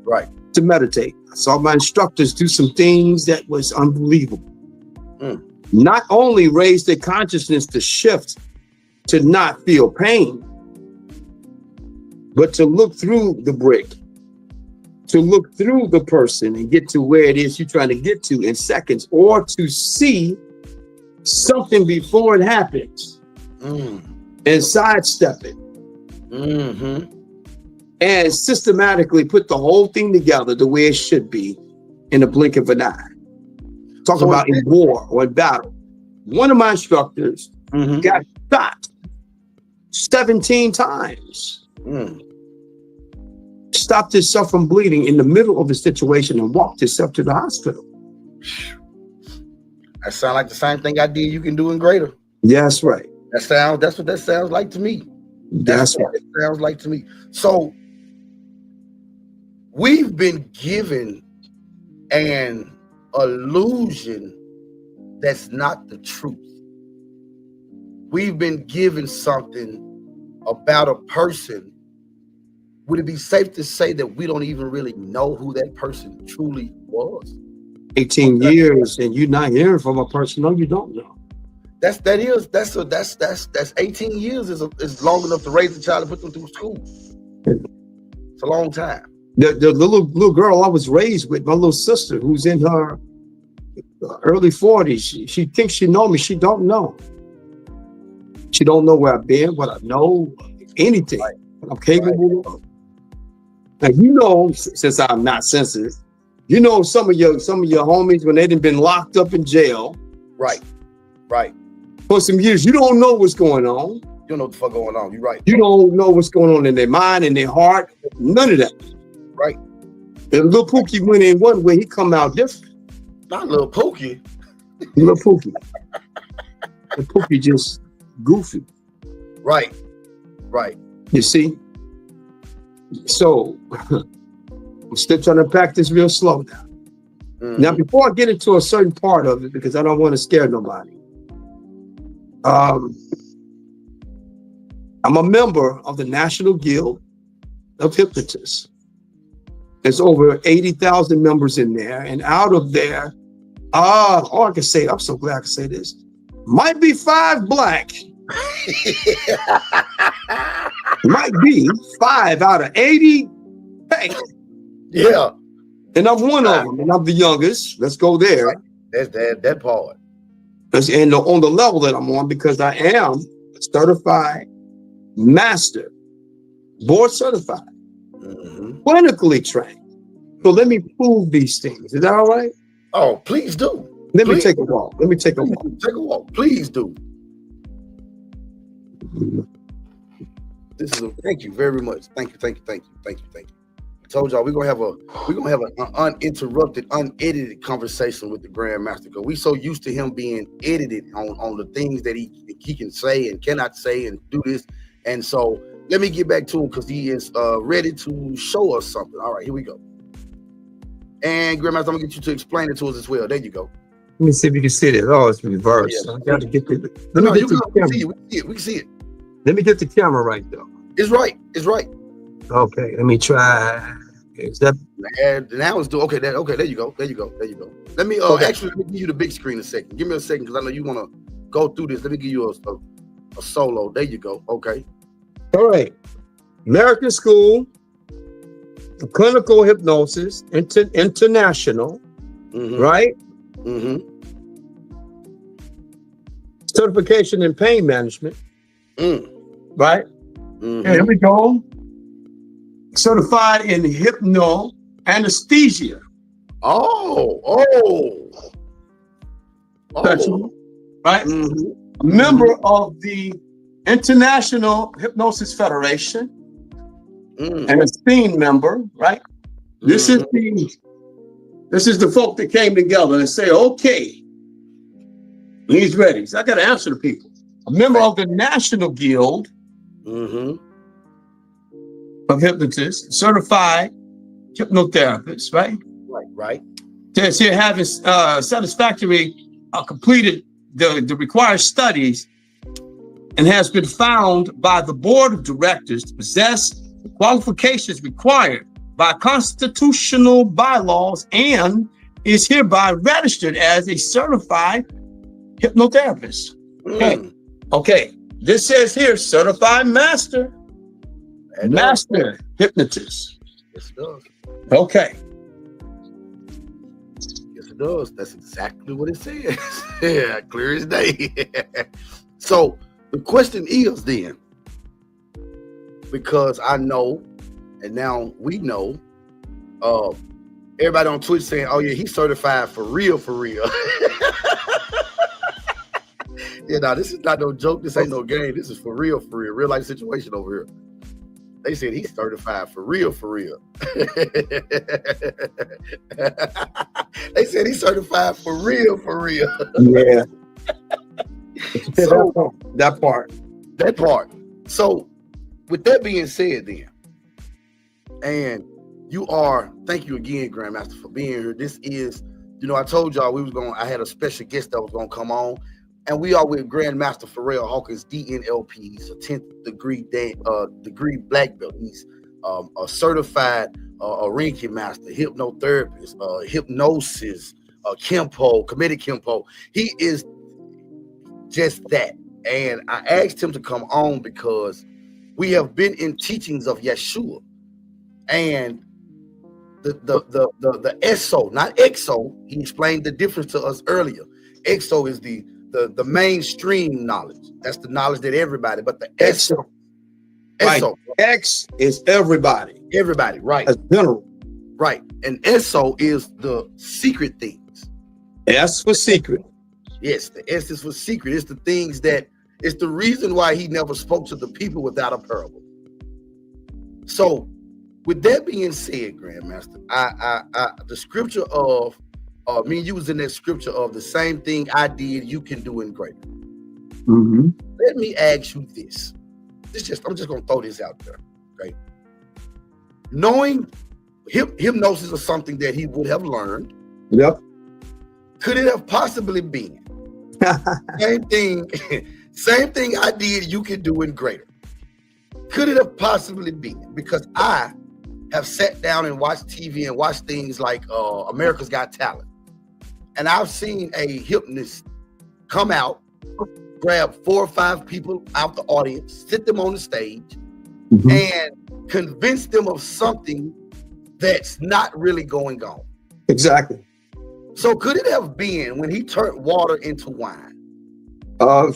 Right. To meditate. I saw my instructors do some things that was unbelievable. Not only raise their consciousness to shift to not feel pain, but to look through the brick, to look through the person and get to where it is you're trying to get to in seconds, or to see something before it happens and sidestep it and systematically put the whole thing together the way it should be in a blink of an eye. Talk about in war or in battle. One of my instructors got shot 17 times. Stopped himself from bleeding in the middle of the situation and walked himself to the hospital. That sounds like the same thing I did. You can do in greater. Yeah, that's right. That's what that sounds like to me. That's what it sounds like to me. So we've been given an illusion that's not the truth. We've been given something about a person. Would it be safe to say that we don't even really know who that person truly was? 18 years and you're not hearing from a person. No, you don't know. That's 18 years is long enough to raise a child and put them through school. It's a long time. The little girl I was raised with, my little sister, who's in her early 40s, she thinks she know me. She don't know. She don't know where I've been, what I know, anything. Right. I'm capable of. Now, you know, since I'm not sensitive, you know some of your homies when they've been locked up in jail. Right. For some years, you don't know what's going on. You don't know what the fuck going on. You're right. You don't know what's going on in their mind, in their heart. None of that. Right. And Lil Pookie went in one way, he come out different. Not Lil Pookie. Lil Pookie. Lil Pookie just goofy. Right. You see? So, I'm still trying to pack this real slow now. Now, before I get into a certain part of it, because I don't want to scare nobody, I'm a member of the National Guild of Hypnotists. There's over 80,000 members in there, and out of there, I can say, I'm so glad I can say this, might be 5 black. Might be 5 out of 80. Hey. Yeah. And I'm one of them, and I'm the youngest. Let's go there. Right. That's that part. And on the level that I'm on, because I am a certified master, board certified, clinically trained. So let me prove these things. Is that all right? Oh, please do. Let me take a walk. Take a walk. Please do. Thank you very much. Thank you. Told y'all we're gonna have an uninterrupted, unedited conversation with the Grandmaster because we so used to him being edited on the things that he can say and cannot say and do this. And so let me get back to him because he is ready to show us something. All right, here we go. And Grandmaster, I'm gonna get you to explain it to us as well. There you go. Let me see if you can see it. Oh, it's reversed. Yeah. I got to get the. We can see it. Let me get the camera right though. It's right. It's right. Okay, let me try. Is that? And now it's doing okay. There you go. There you go. Let me actually let me give you the big screen a second. Give me a second because I know you want to go through this. Let me give you a solo. There you go. Okay. All right. American School of Clinical Hypnosis International. Right. Certification in pain management. Right. Here we go. Certified in hypno anesthesia. Right. A member of the International Hypnosis Federation. And esteemed member. Right. This is the folk that came together and say, okay, he's ready. So I got to answer the people. A member of the National Guild of Hypnotists, certified hypnotherapist, right? Right. Says here having satisfactory completed the required studies and has been found by the board of directors to possess the qualifications required by constitutional bylaws and is hereby registered as a certified hypnotherapist. Okay. This says here, certified master hypnotist. Yes, it does. Okay. Yes, it does. That's exactly what it says. Yeah, clear as day. So the question is then, because I know, and now we know, everybody on Twitch saying, oh yeah, he's certified for real. Yeah, no, this is not no joke. This ain't no game. This is for real. Real life situation over here. They said he's certified for real. They said he's certified for real. Yeah. So, that part. So with that being said then, and thank you again, Grandmaster, for being here. This is, I told y'all I had a special guest that was going to come on. And we are with Grandmaster Pharrell Hawkins, DNLP. He's a 10th degree black belt. He's a certified Reiki master, hypnotherapist, hypnosis, Kempo, committed Kempo. He is just that. And I asked him to come on because we have been in teachings of Yeshua. And the EXO, not EXO, he explained the difference to us earlier. EXO is the mainstream knowledge. That's the knowledge that everybody, but the EXO. Right. X is everybody. Everybody, right. As general. Right. And ESO is the secret things. S for secret. Yes, the S is for secret. It's the things it's the reason why he never spoke to the people without a parable. So with that being said, Grandmaster, the scripture of me and you was in that scripture of the same thing I did, you can do in greater. Let me ask you this. I'm just gonna throw this out there, right? Knowing hypnosis is something that he would have learned. Yep. Could it have possibly been same thing I did, you can do in greater? Could it have possibly been? Because I have sat down and watched TV and watched things like America's Got Talent. And I've seen a hypnotist come out, grab 4 or 5 people out the audience, sit them on the stage, and convince them of something that's not really going on. Exactly. So could it have been when he turned water into wine?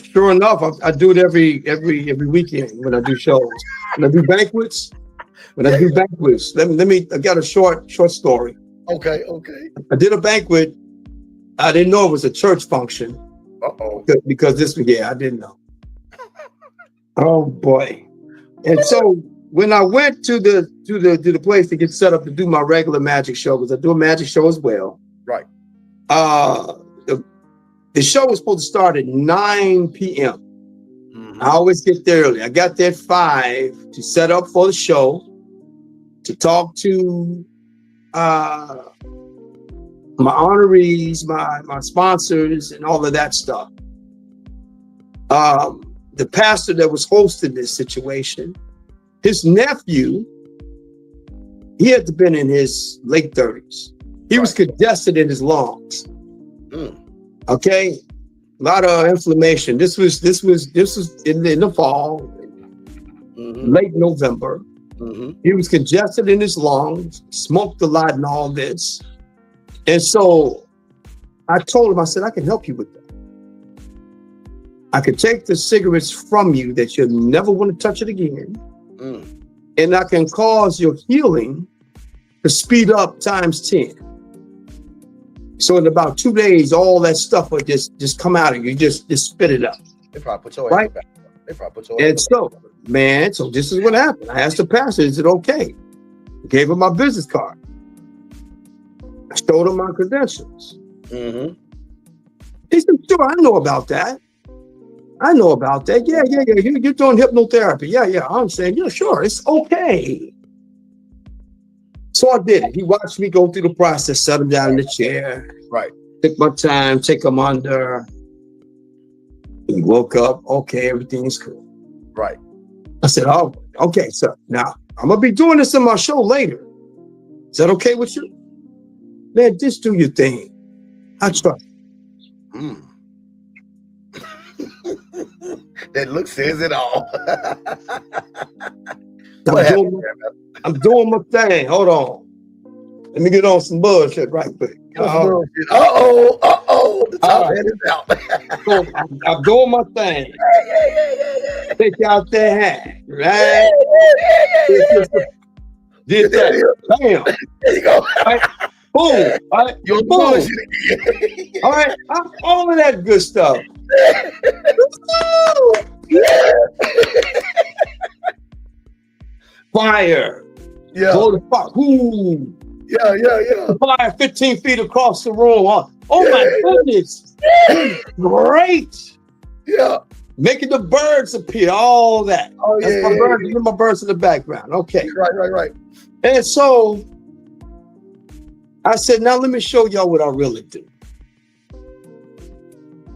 Sure enough, I do it every weekend when I do shows. When I do banquets. I got a short story. Okay. I did a banquet. I didn't know it was a church function. Because I didn't know. Oh boy. And so when I went to the place to get set up to do my regular magic show, because I do a magic show as well. Right. The show was supposed to start at 9 p.m. I always get there early. I got there at 5 to set up for the show, to talk to my honorees, my sponsors, and all of that stuff. The pastor that was hosting this situation, his nephew, he had been in his late 30s. He was congested in his lungs. Okay, a lot of inflammation. This was in the fall, late November. He was congested in his lungs, smoked a lot and all this. And so I told him, I said, I can help you with that. I could take the cigarettes from you that you'll never want to touch it again. And I can cause your healing to speed up times 10. So in about 2 days, all that stuff will just come out of you. Just spit it up. They probably put your right? ass back. They probably put your And ass so, man, so this is what happened. I asked the pastor, is it okay? I gave him my business card. I showed him my credentials. He said, sure, I know about that. I know about that. Yeah. You're doing hypnotherapy. Yeah. I'm saying, yeah, sure, it's okay. So I did it. He watched me go through the process, set him down in the chair. Right. Took my time, take him under. He woke up. Okay, everything's cool. Right. I said, oh, okay, sir. Now, I'm going to be doing this in my show later. Is that okay with you? Man, just do your thing. I trust you. That look says it all. I'm doing my thing. Hold on. Let me get on some bullshit right quick. The top head is out. So I'm doing my thing. Take out that hat, right? Did that. Bam. There you go. Right. Boom. All right. You're Boom. bullshit again. All right. All of that good stuff. Fire. Yeah. Go to fire. Boom. Yeah. Fire 15 feet across the room. Oh my goodness. Great. Yeah. Making the birds appear. All that. Oh, That's my birds. My birds in the background. Okay. Right. And so I said, now let me show y'all what I really do.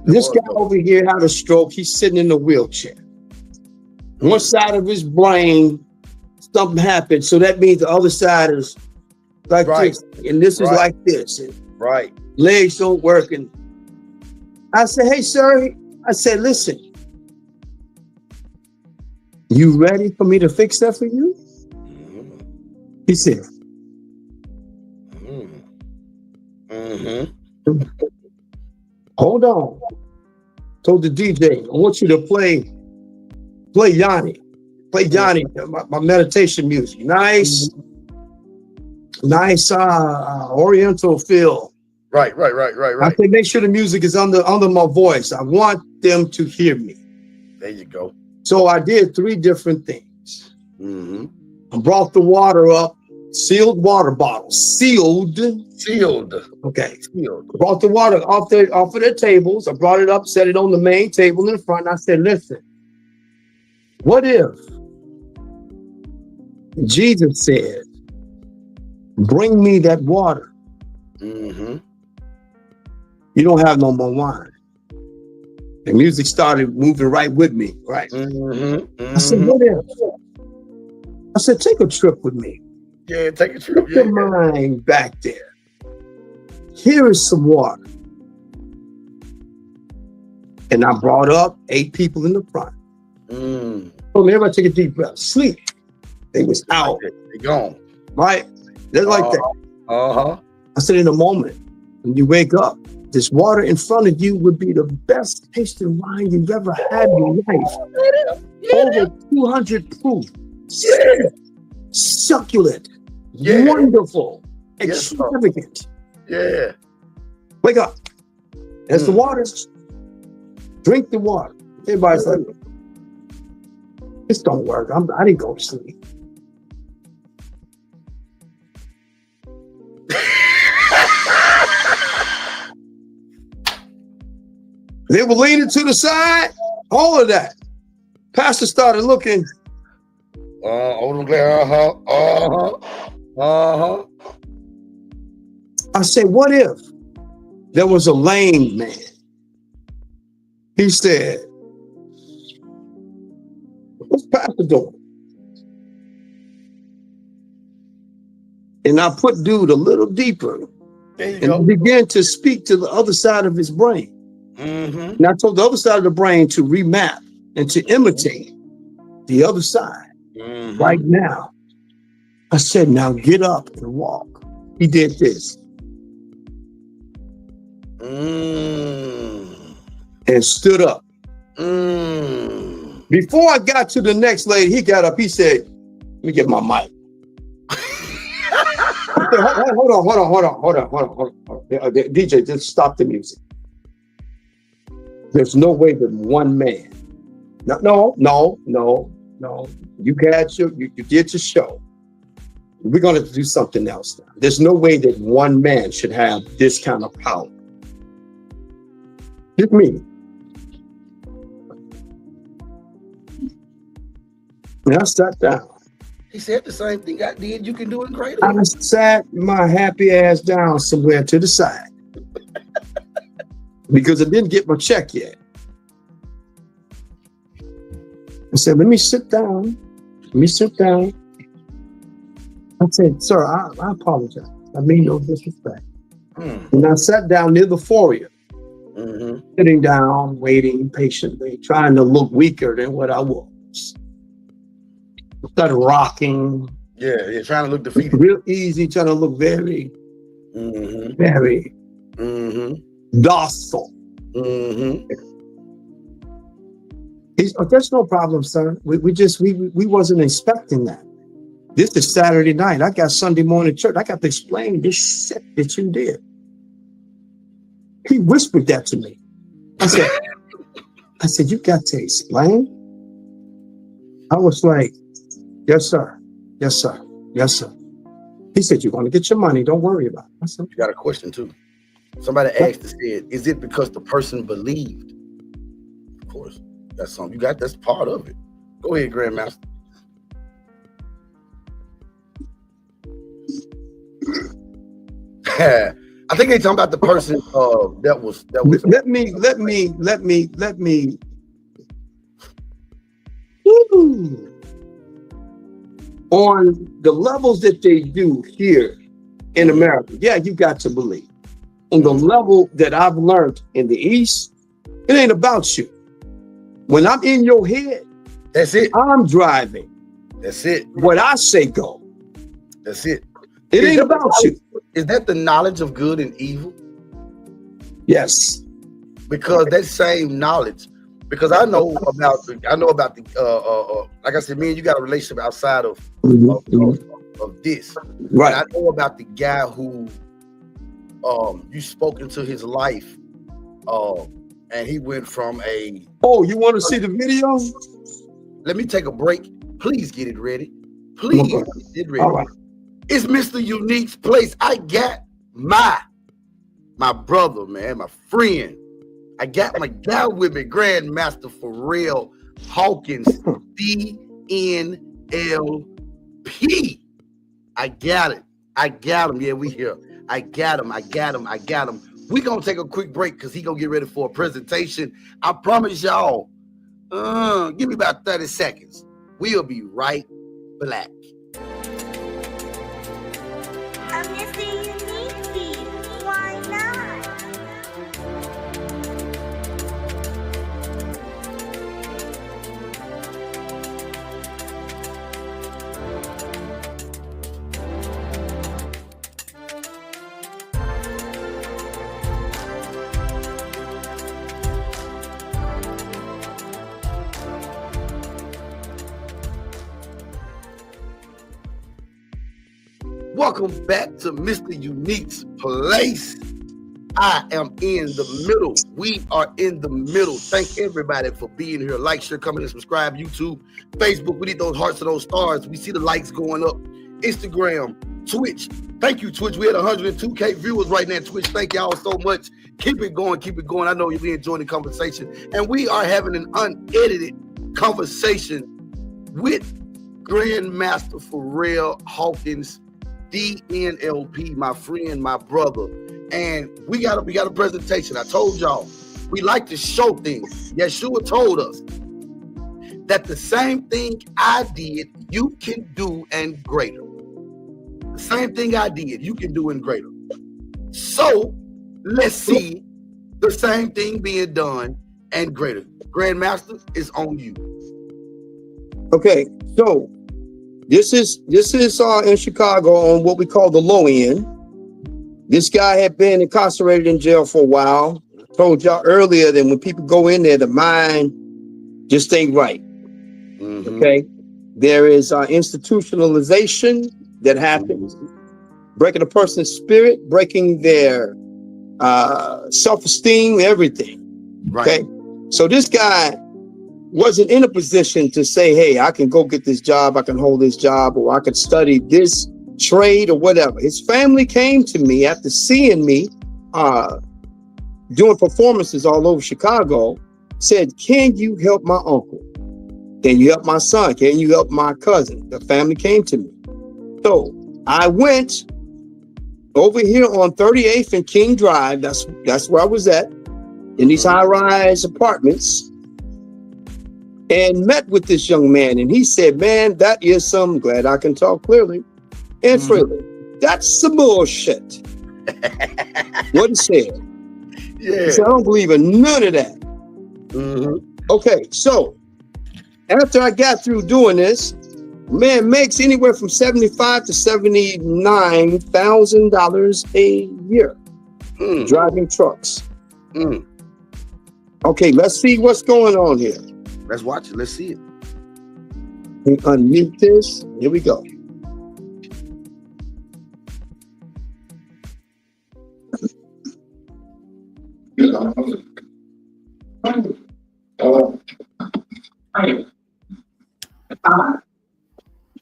This guy over here had a stroke. He's sitting in a wheelchair. One side of his brain, something happened. So that means the other side is like this. And this is like this. And legs don't work. And I said, hey, sir. I said, listen, you ready for me to fix that for you? He said, hold on. Told the DJ, I want you to play Yanni. Play Yanni, my meditation music. Nice oriental feel. Right. I said, make sure the music is under my voice. I want them to hear me. There you go. So I did 3 different things. I brought the water up, sealed water bottles, sealed. Okay. Sealed. Brought the water off of their tables. I brought it up, set it on the main table in the front. And I said, listen, what if Jesus said, bring me that water? You don't have no more wine. The music started moving right with me, right? I said, what if? I said, take a trip with me. Yeah, take a trip. Put your mind back there. Here is some water. And I brought up 8 people in the front. So everybody take a deep breath. Sleep. They was out. They gone. Right? Just like that. I said, in a moment, when you wake up, this water in front of you would be the best tasting wine you've ever had in your life. Over 200 proof. Succulent. Wonderful. Extravagant. Wake up. That's the water. Drink the water. Everybody's like, this don't work. I didn't go to sleep. They were leaning to the side, all of that. Pastor started looking. I said, what if there was a lame man? He said, what's Pastor doing? And I put dude a little deeper and began to speak to the other side of his brain. And I told the other side of the brain to remap and to imitate the other side right now. I said, now get up and walk. He did this. And stood up. Before I got to the next lady, he got up. He said, let me get my mic. I said, hold on. DJ, just stop the music. There's no way that one man. No. You did your show. We're going to do something else now. There's no way that one man should have this kind of power. Get me. And I sat down. He said the same thing I did. You can do it greater. I sat my happy ass down somewhere to the side because I didn't get my check yet. I said, let me sit down. I said, sir, I apologize. I mean no disrespect. And I sat down near the foyer, sitting down, waiting patiently, trying to look weaker than what I was. I started rocking. Yeah, trying to look defeated. Real easy, trying to look very docile. He's, there's no problem, sir. We wasn't expecting that. This is Saturday night. I got Sunday morning church. I got to explain this shit that you did. He whispered that to me. I said, you got to explain? I was like, yes, sir. Yes, sir. Yes, sir. He said, you're going to get your money. Don't worry about it. I said, you got a question too. Somebody asked and said, is it because the person believed? Of course. That's something you got. That's part of it. Go ahead, Grandmaster. I think they talking about the person that was. Let me. On the levels that they do here in America, yeah, you got to believe. On the level that I've learned in the East, it ain't about you. When I'm in your head, that's it. I'm driving. That's it. What I say go. That's it. It ain't about you. Is that the knowledge of good and evil? Yes. Because that same knowledge, because I know about the like I said, me and you got a relationship outside of this. Right. And I know about the guy who you spoke into his life, and he went from a. Oh, you want to see the video? Let me take a break. Please get it ready. Please get it ready. All right. It's Mr. Unique's place. I got my brother, man, my friend. I got my guy with me, Grandmaster for real, Hawkins, DNLP. I got it. I got him. Yeah, we here. I got him. We gonna take a quick break because he gonna get ready for a presentation. I promise y'all, give me about 30 seconds. We'll be right back. I'm Mr. Unique. Why not? Welcome back to Mr. Unique's place. I am in the middle. We are in the middle. Thank everybody for being here. Like, share, comment, and subscribe. YouTube, Facebook. We need those hearts and those stars. We see the likes going up. Instagram, Twitch. Thank you, Twitch. We had 102K viewers right now. Twitch, thank y'all so much. Keep it going. Keep it going. I know you'll be enjoying the conversation. And we are having an unedited conversation with Grandmaster Pharrell Hawkins, DNLP, my friend, my brother. And we got a presentation. I told y'all, we like to show things. Yeshua told us that the same thing I did, you can do and greater. The same thing I did, you can do and greater. So let's see the same thing being done and greater. Grandmaster, is on you. Okay, so this is in Chicago on what we call the low end. This guy had been incarcerated in jail for a while. I told y'all earlier that when people go in there, the mind just ain't right. Okay, there is institutionalization that happens, breaking a person's spirit, breaking their self-esteem, everything. Right. Okay, so this guy wasn't in a position to say, hey, I can go get this job, I can hold this job, or I could study this trade or whatever. His family came to me after seeing me doing performances all over Chicago, said, can you help my uncle? Can you help my son? Can you help my cousin? The family came to me. So I went over here on 38th and King Drive. That's where I was at, in these high-rise apartments, and met with this young man. And he said, man, that is some, glad I can talk clearly and freely. That's some bullshit. What he said. Yeah. He said, I don't believe in none of that. Okay, so after I got through doing this, man makes anywhere from $75,000 to $79,000 a year driving trucks. Okay, let's see what's going on here. Let's watch it. Let's see it. We unmute this. Here we go.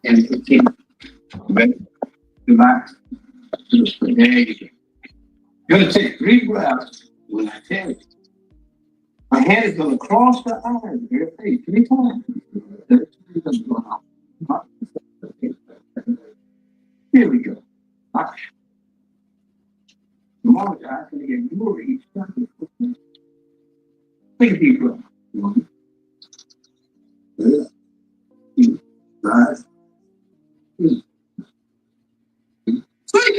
And continue. Ready? Relax. There you go. You're going to take 3 breaths when I tell you. My hand is going to cross the eyes of your face 3 times. Here we go. The moment I can get more each time. Take a deep breath. 1, 2, 5.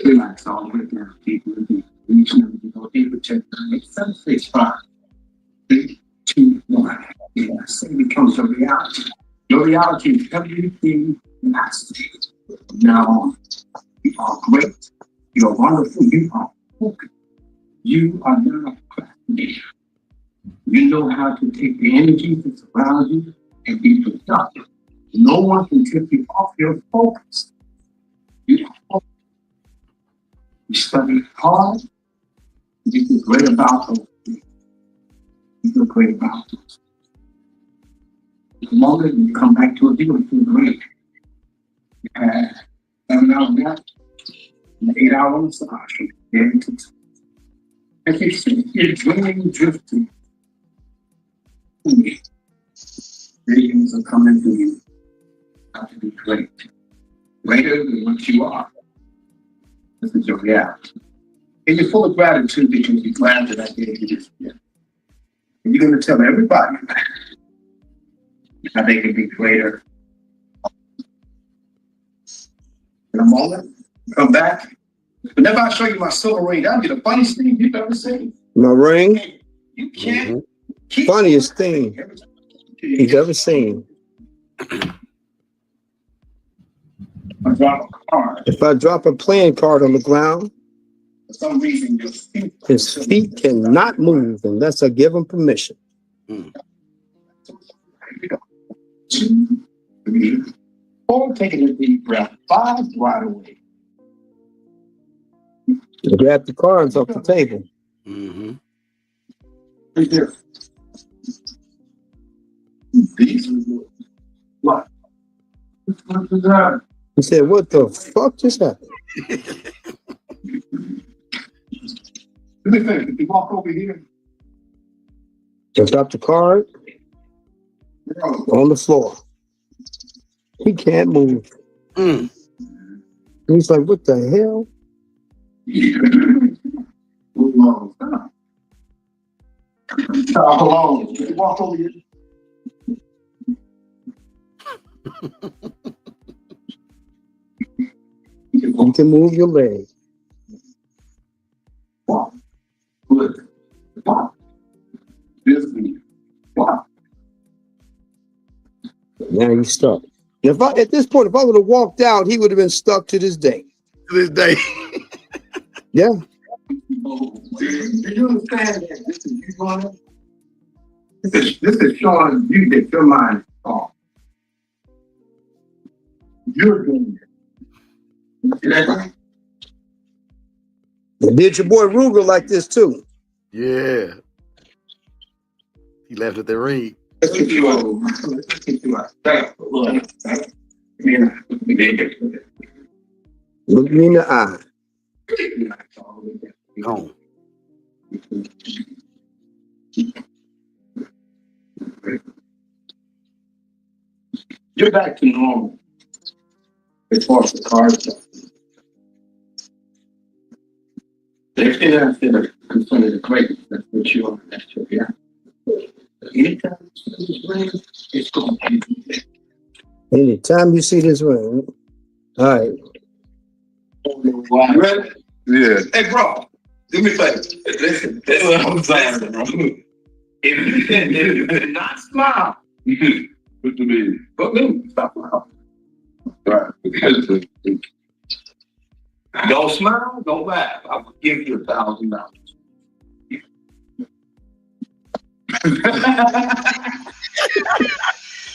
Relax all the way down. Deeper and deeper. Each time you go deeper, check 9, 7, 6, 5, 3, 2, 1. Yes, it becomes a reality. Your reality is everything that's now. You are great. You are wonderful. You are focused. You are not a procrastinator. You know how to take the energy that's around you and be productive. No one can take you off your focus. You study hard. You feel great about those things. You feel great about those. The moment you come back to it, you're going to feel great. You had 7 hours nap, an 8-hour massage. As you sit, you're dreaming, drifting. Visions are coming to you. Have to be great. Greater than what you are. This is your reality. And you're full of gratitude because you're glad that I gave you this gift. And you're going to tell everybody how they can be greater. In a moment, come back. Whenever I show you my silver ring, that'll be the funniest thing you've ever seen. My ring? You can't. Funniest thing he's ever seen. If I drop a playing card on the ground, for some reason, his feet cannot move unless I give him permission. 2, 3, 4, taking a deep breath. 5, right away. Grab the cards off the table. Right there. These are what? He said, what the fuck just happened? Let me finish. If you walk over here, Just up the card on the floor. He can't move. Mm. He's like, what the hell? move along. Stop alone. If you walk over here. You can move your leg. Walk. Good. Walk. This way. Walk. Now he's stuck. If I, at this point, if I would have walked out, he would have been stuck to this day. To this day. Do Yeah. you understand that this is you going? This is showing you that your mind is off. You're doing it. See that right? And did your boy Ruger like this too? Yeah. He left at the ring. Let's get you out. Let's get you out. Look. Look me in the eye. Gone. You're back to normal as far as the cards go. If you're not considered a great, that's what you are. That's your yeah. Anytime you see this ring, it's going to be. Anytime you see this ring, all right. You ready? Yeah. Hey, bro, do me a favor. Listen, that's what I'm saying, bro. If you did not smile, what you mean? But me, stop smiling. Right. Don't smile, don't laugh. I will give you $1,000.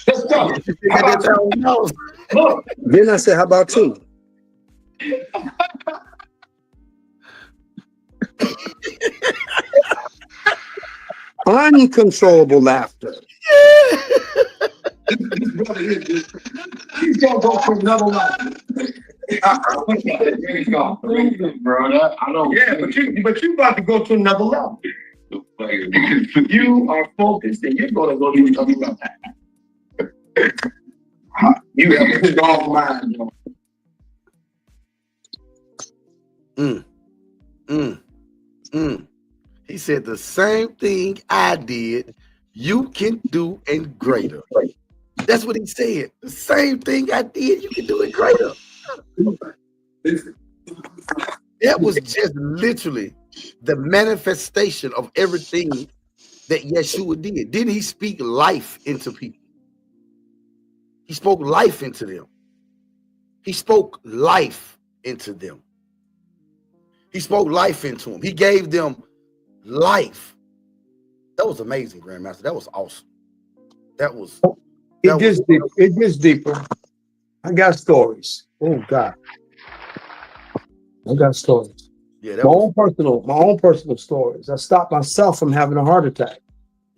Let's go. How about look. Then I said, how about two? Uncontrollable laughter. This brother here, he's gonna go for another level. There you go, bro. I don't. Yeah, but you about to go to another level. You are focused, and you're gonna go to another level. You have a strong mind, bro. He said the same thing I did, you can do and greater. That's what he said. The same thing I did, you can do it greater. That was just literally the manifestation of everything that Yeshua did. Didn't he speak life into people? He spoke life into them. He spoke life into them. He spoke life into them. He gave them life. That was amazing, Grandmaster. That was awesome. It gets deeper. I got stories. Oh God. I got stories. Yeah, my own personal stories. I stopped myself from having a heart attack.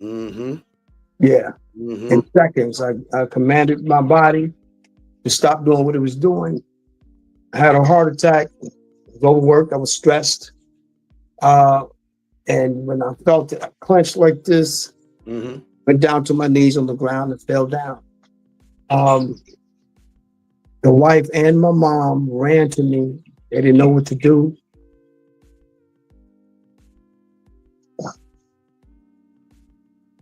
Mm-hmm. Yeah. Mm-hmm. In seconds, I commanded my body to stop doing what it was doing. I had a heart attack. I was overworked. I was stressed. And when I felt it, I clenched like this, went down to my knees on the ground and fell down. The wife and my mom ran to me. They didn't know what to do.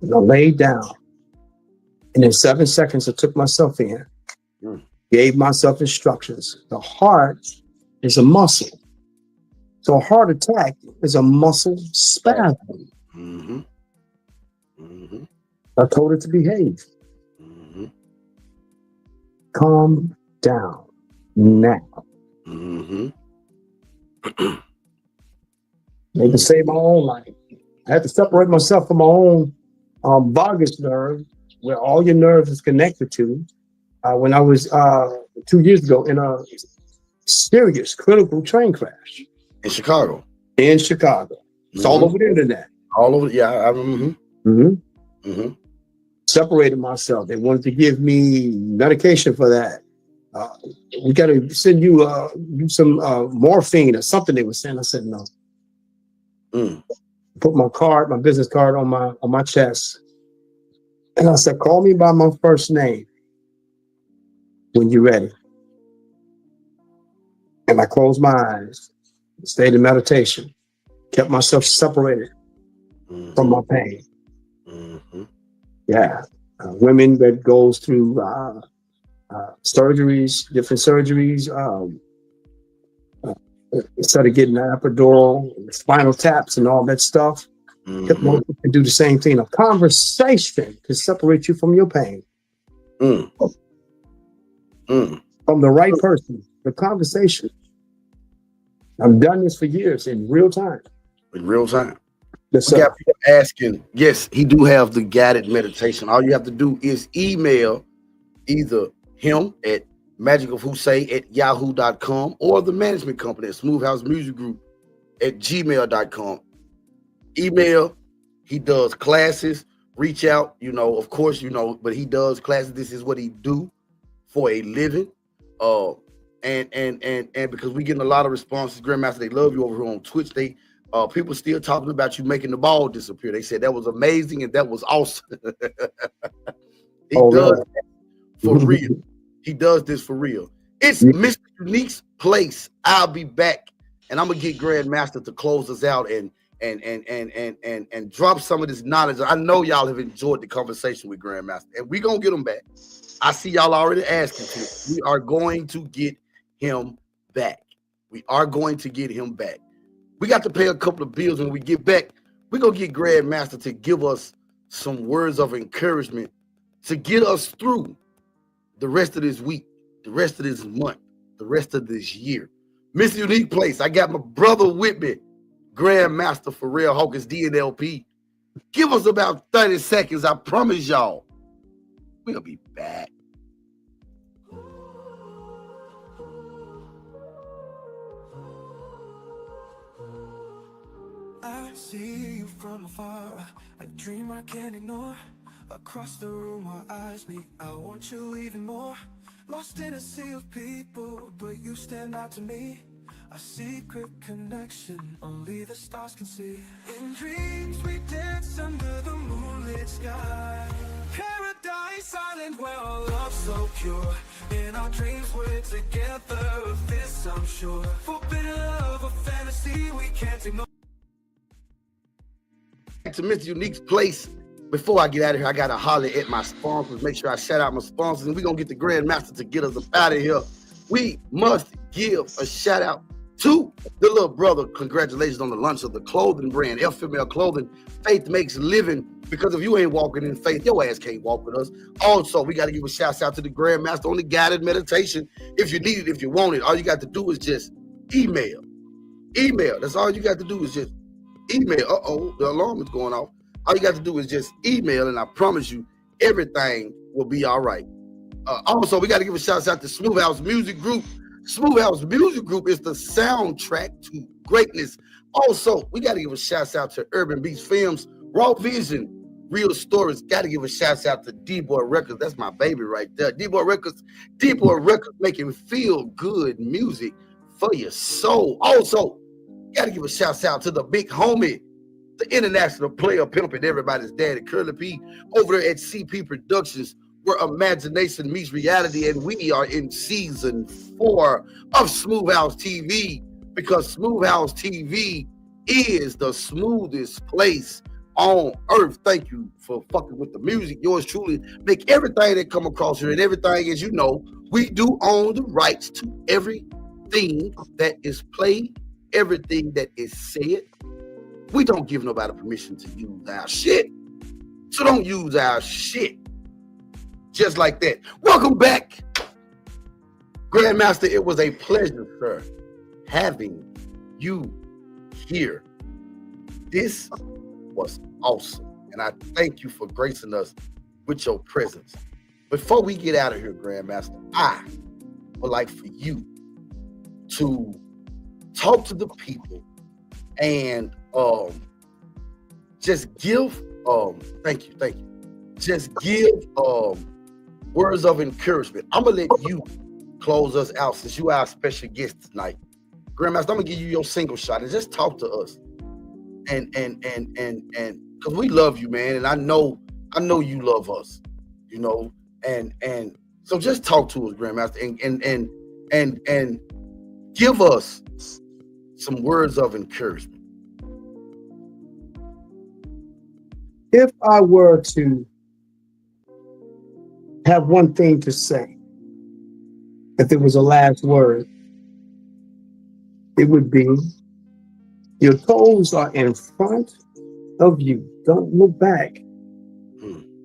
And I laid down. And in 7 seconds, I took myself in, gave myself instructions. The heart is a muscle. So a heart attack is a muscle spasm. I told it to behave. Calm down now. They can save my own life. I had to separate myself from my own vagus nerve, where all your nerves is connected to. When I was 2 years ago in a serious critical train crash. In Chicago. It's all over the internet. All over, yeah. Separated myself. They wanted to give me medication for that. We got to send you some morphine or something. They were saying. I said no. Put my business card on my chest, and I said, call me by my first name when you're ready. And I closed my eyes, stayed in meditation, kept myself separated from my pain. Yeah, women that goes through surgeries, different surgeries. Instead of getting an epidural, spinal taps, and all that stuff, hypnosis can do the same thing. A conversation can separate you from your pain. From the right person. The conversation. I've done this for years in real time. In real time. Yes, we got people asking. Yes, he do have the guided meditation. All you have to do is email either him at magicofhusay@yahoo.com or the management company at Smooth House Music Group at gmail.com. Email. He does classes. Reach out. Of course, but he does classes. This is what he do for a living. And because we getting a lot of responses, Grandmaster, they love you over here on Twitch. They people still talking about you making the ball disappear. They said that was amazing and that was awesome. He does that for real. He does this for real. It's Mr. Unique's place. I'll be back, and I'm gonna get Grandmaster to close us out and drop some of this knowledge. I know y'all have enjoyed the conversation with Grandmaster, and we gonna get him back. I see y'all already asking to. We are going to get him back. We are going to get him back. We got to pay a couple of bills when we get back. We're gonna get Grandmaster to give us some words of encouragement to get us through the rest of this week, the rest of this month, the rest of this year. Mr. Unique Place, I got my brother with me, Grandmaster Pharrell Hawkins, DNLP. Give us about 30 seconds. I promise y'all, we'll be back. I see you from afar, a dream I can't ignore. Across the room our eyes meet, I want you even more. Lost in a sea of people, but you stand out to me. A secret connection, only the stars can see. In dreams we dance under the moonlit sky. Paradise island where our love's so pure. In our dreams we're together, of this I'm sure. Forbidden love, a fantasy we can't ignore. To Mr. Unique's Place. Before I get out of here, I got to holler at my sponsors. Make sure I shout out my sponsors, and we're going to get the Grandmaster to get us up out of here. We must give a shout out to the little brother. Congratulations on the launch of the clothing brand, Female Clothing. Faith makes living, because if you ain't walking in faith, your ass can't walk with us. Also, we got to give a shout out to the Grandmaster on the guided meditation. If you need it, if you want it, all you got to do is just email. That's all you got to do is just email. The alarm is going off. All you got to do is just email, and I promise you, everything will be all right. Also, we got to give a shout out to Smooth House Music Group. Smooth House Music Group is the soundtrack to greatness. Also, we got to give a shout out to Urban Beats Films, Raw Vision, Real Stories. Got to give a shout out to D-Boy Records. That's my baby right there. D-Boy Records making feel good music for your soul. Also, got to give a shout out to the big homie, the international player pimping everybody's daddy, Curly P, over there at CP Productions, where imagination meets reality, and we are in season 4 of Smooth House TV, because Smooth House TV is the smoothest place on earth. Thank you for fucking with the music. Yours truly make everything that come across here, and everything, as you know, we do own the rights to everything that is played, everything that is said. We don't give nobody permission to use our shit. So don't use our shit. Just like that. Welcome back, Grandmaster. It was a pleasure, sir, having you here. This was awesome. And I thank you for gracing us with your presence. Before we get out of here, Grandmaster, I would like for you to talk to the people and just give thank you. Just give words of encouragement. I'm gonna let you close us out, since you are our special guest tonight. Grandmaster, I'm gonna give you your single shot and just talk to us. And because we love you, man, and I know you love us, you know, and so just talk to us, Grandmaster, and give us some words of encouragement. If I were to have one thing to say, if it was a last word, it would be, your toes are in front of you. Don't look back.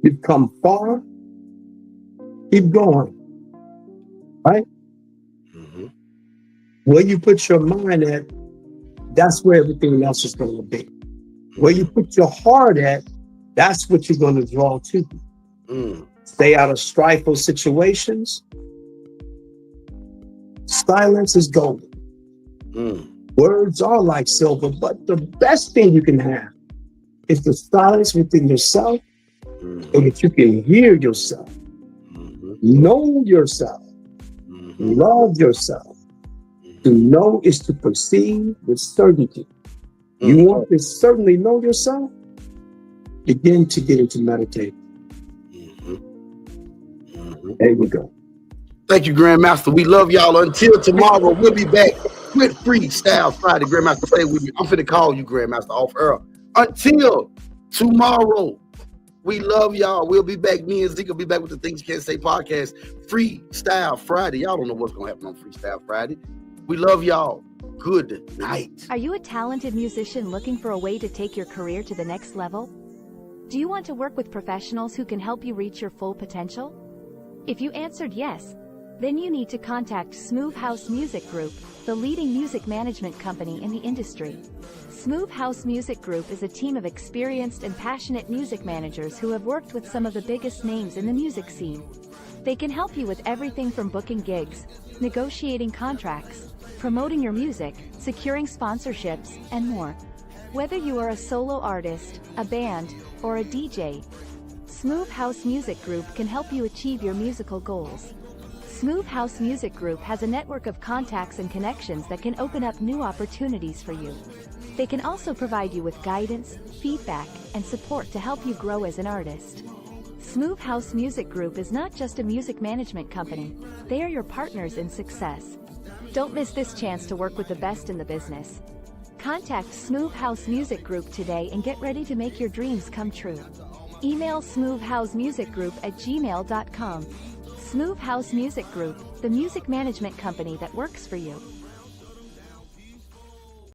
You've come far. Keep going. Right? Where you put your mind at, that's where everything else is going to be. Where you put your heart at, that's what you're going to draw to. Stay out of strifeful situations. Silence is golden. Words are like silver, but the best thing you can have is the silence within yourself, so that you can hear yourself, know yourself, love yourself. To know is to perceive with certainty. You want to certainly know yourself? Begin to get into meditation. There you go. Thank you, Grandmaster. We love y'all. Until tomorrow, we'll be back with Freestyle Friday. Grandmaster, stay with me. I'm finna call you, Grandmaster, off air. Until tomorrow, we love y'all. We'll be back. Me and Zeke will be back with the Things You Can't Say podcast. Freestyle Friday. Y'all don't know what's gonna happen on Freestyle Friday. We love y'all. Good night. Are you a talented musician looking for a way to take your career to the next level? Do you want to work with professionals who can help you reach your full potential? If you answered yes, then you need to contact Smooth House Music Group, the leading music management company in the industry. Smooth House Music Group is a team of experienced and passionate music managers who have worked with some of the biggest names in the music scene. They can help you with everything from booking gigs, negotiating contracts, promoting your music, securing sponsorships, and more. Whether you are a solo artist, a band, or a DJ, Smooth House Music Group can help you achieve your musical goals. Smooth House Music Group has a network of contacts and connections that can open up new opportunities for you. They can also provide you with guidance, feedback, and support to help you grow as an artist. Smooth House Music Group is not just a music management company, they are your partners in success. Don't miss this chance to work with the best in the business. Contact Smooth House Music Group today and get ready to make your dreams come true. Email smoothhousemusicgroup@gmail.com. Smooth House Music Group, the music management company that works for you.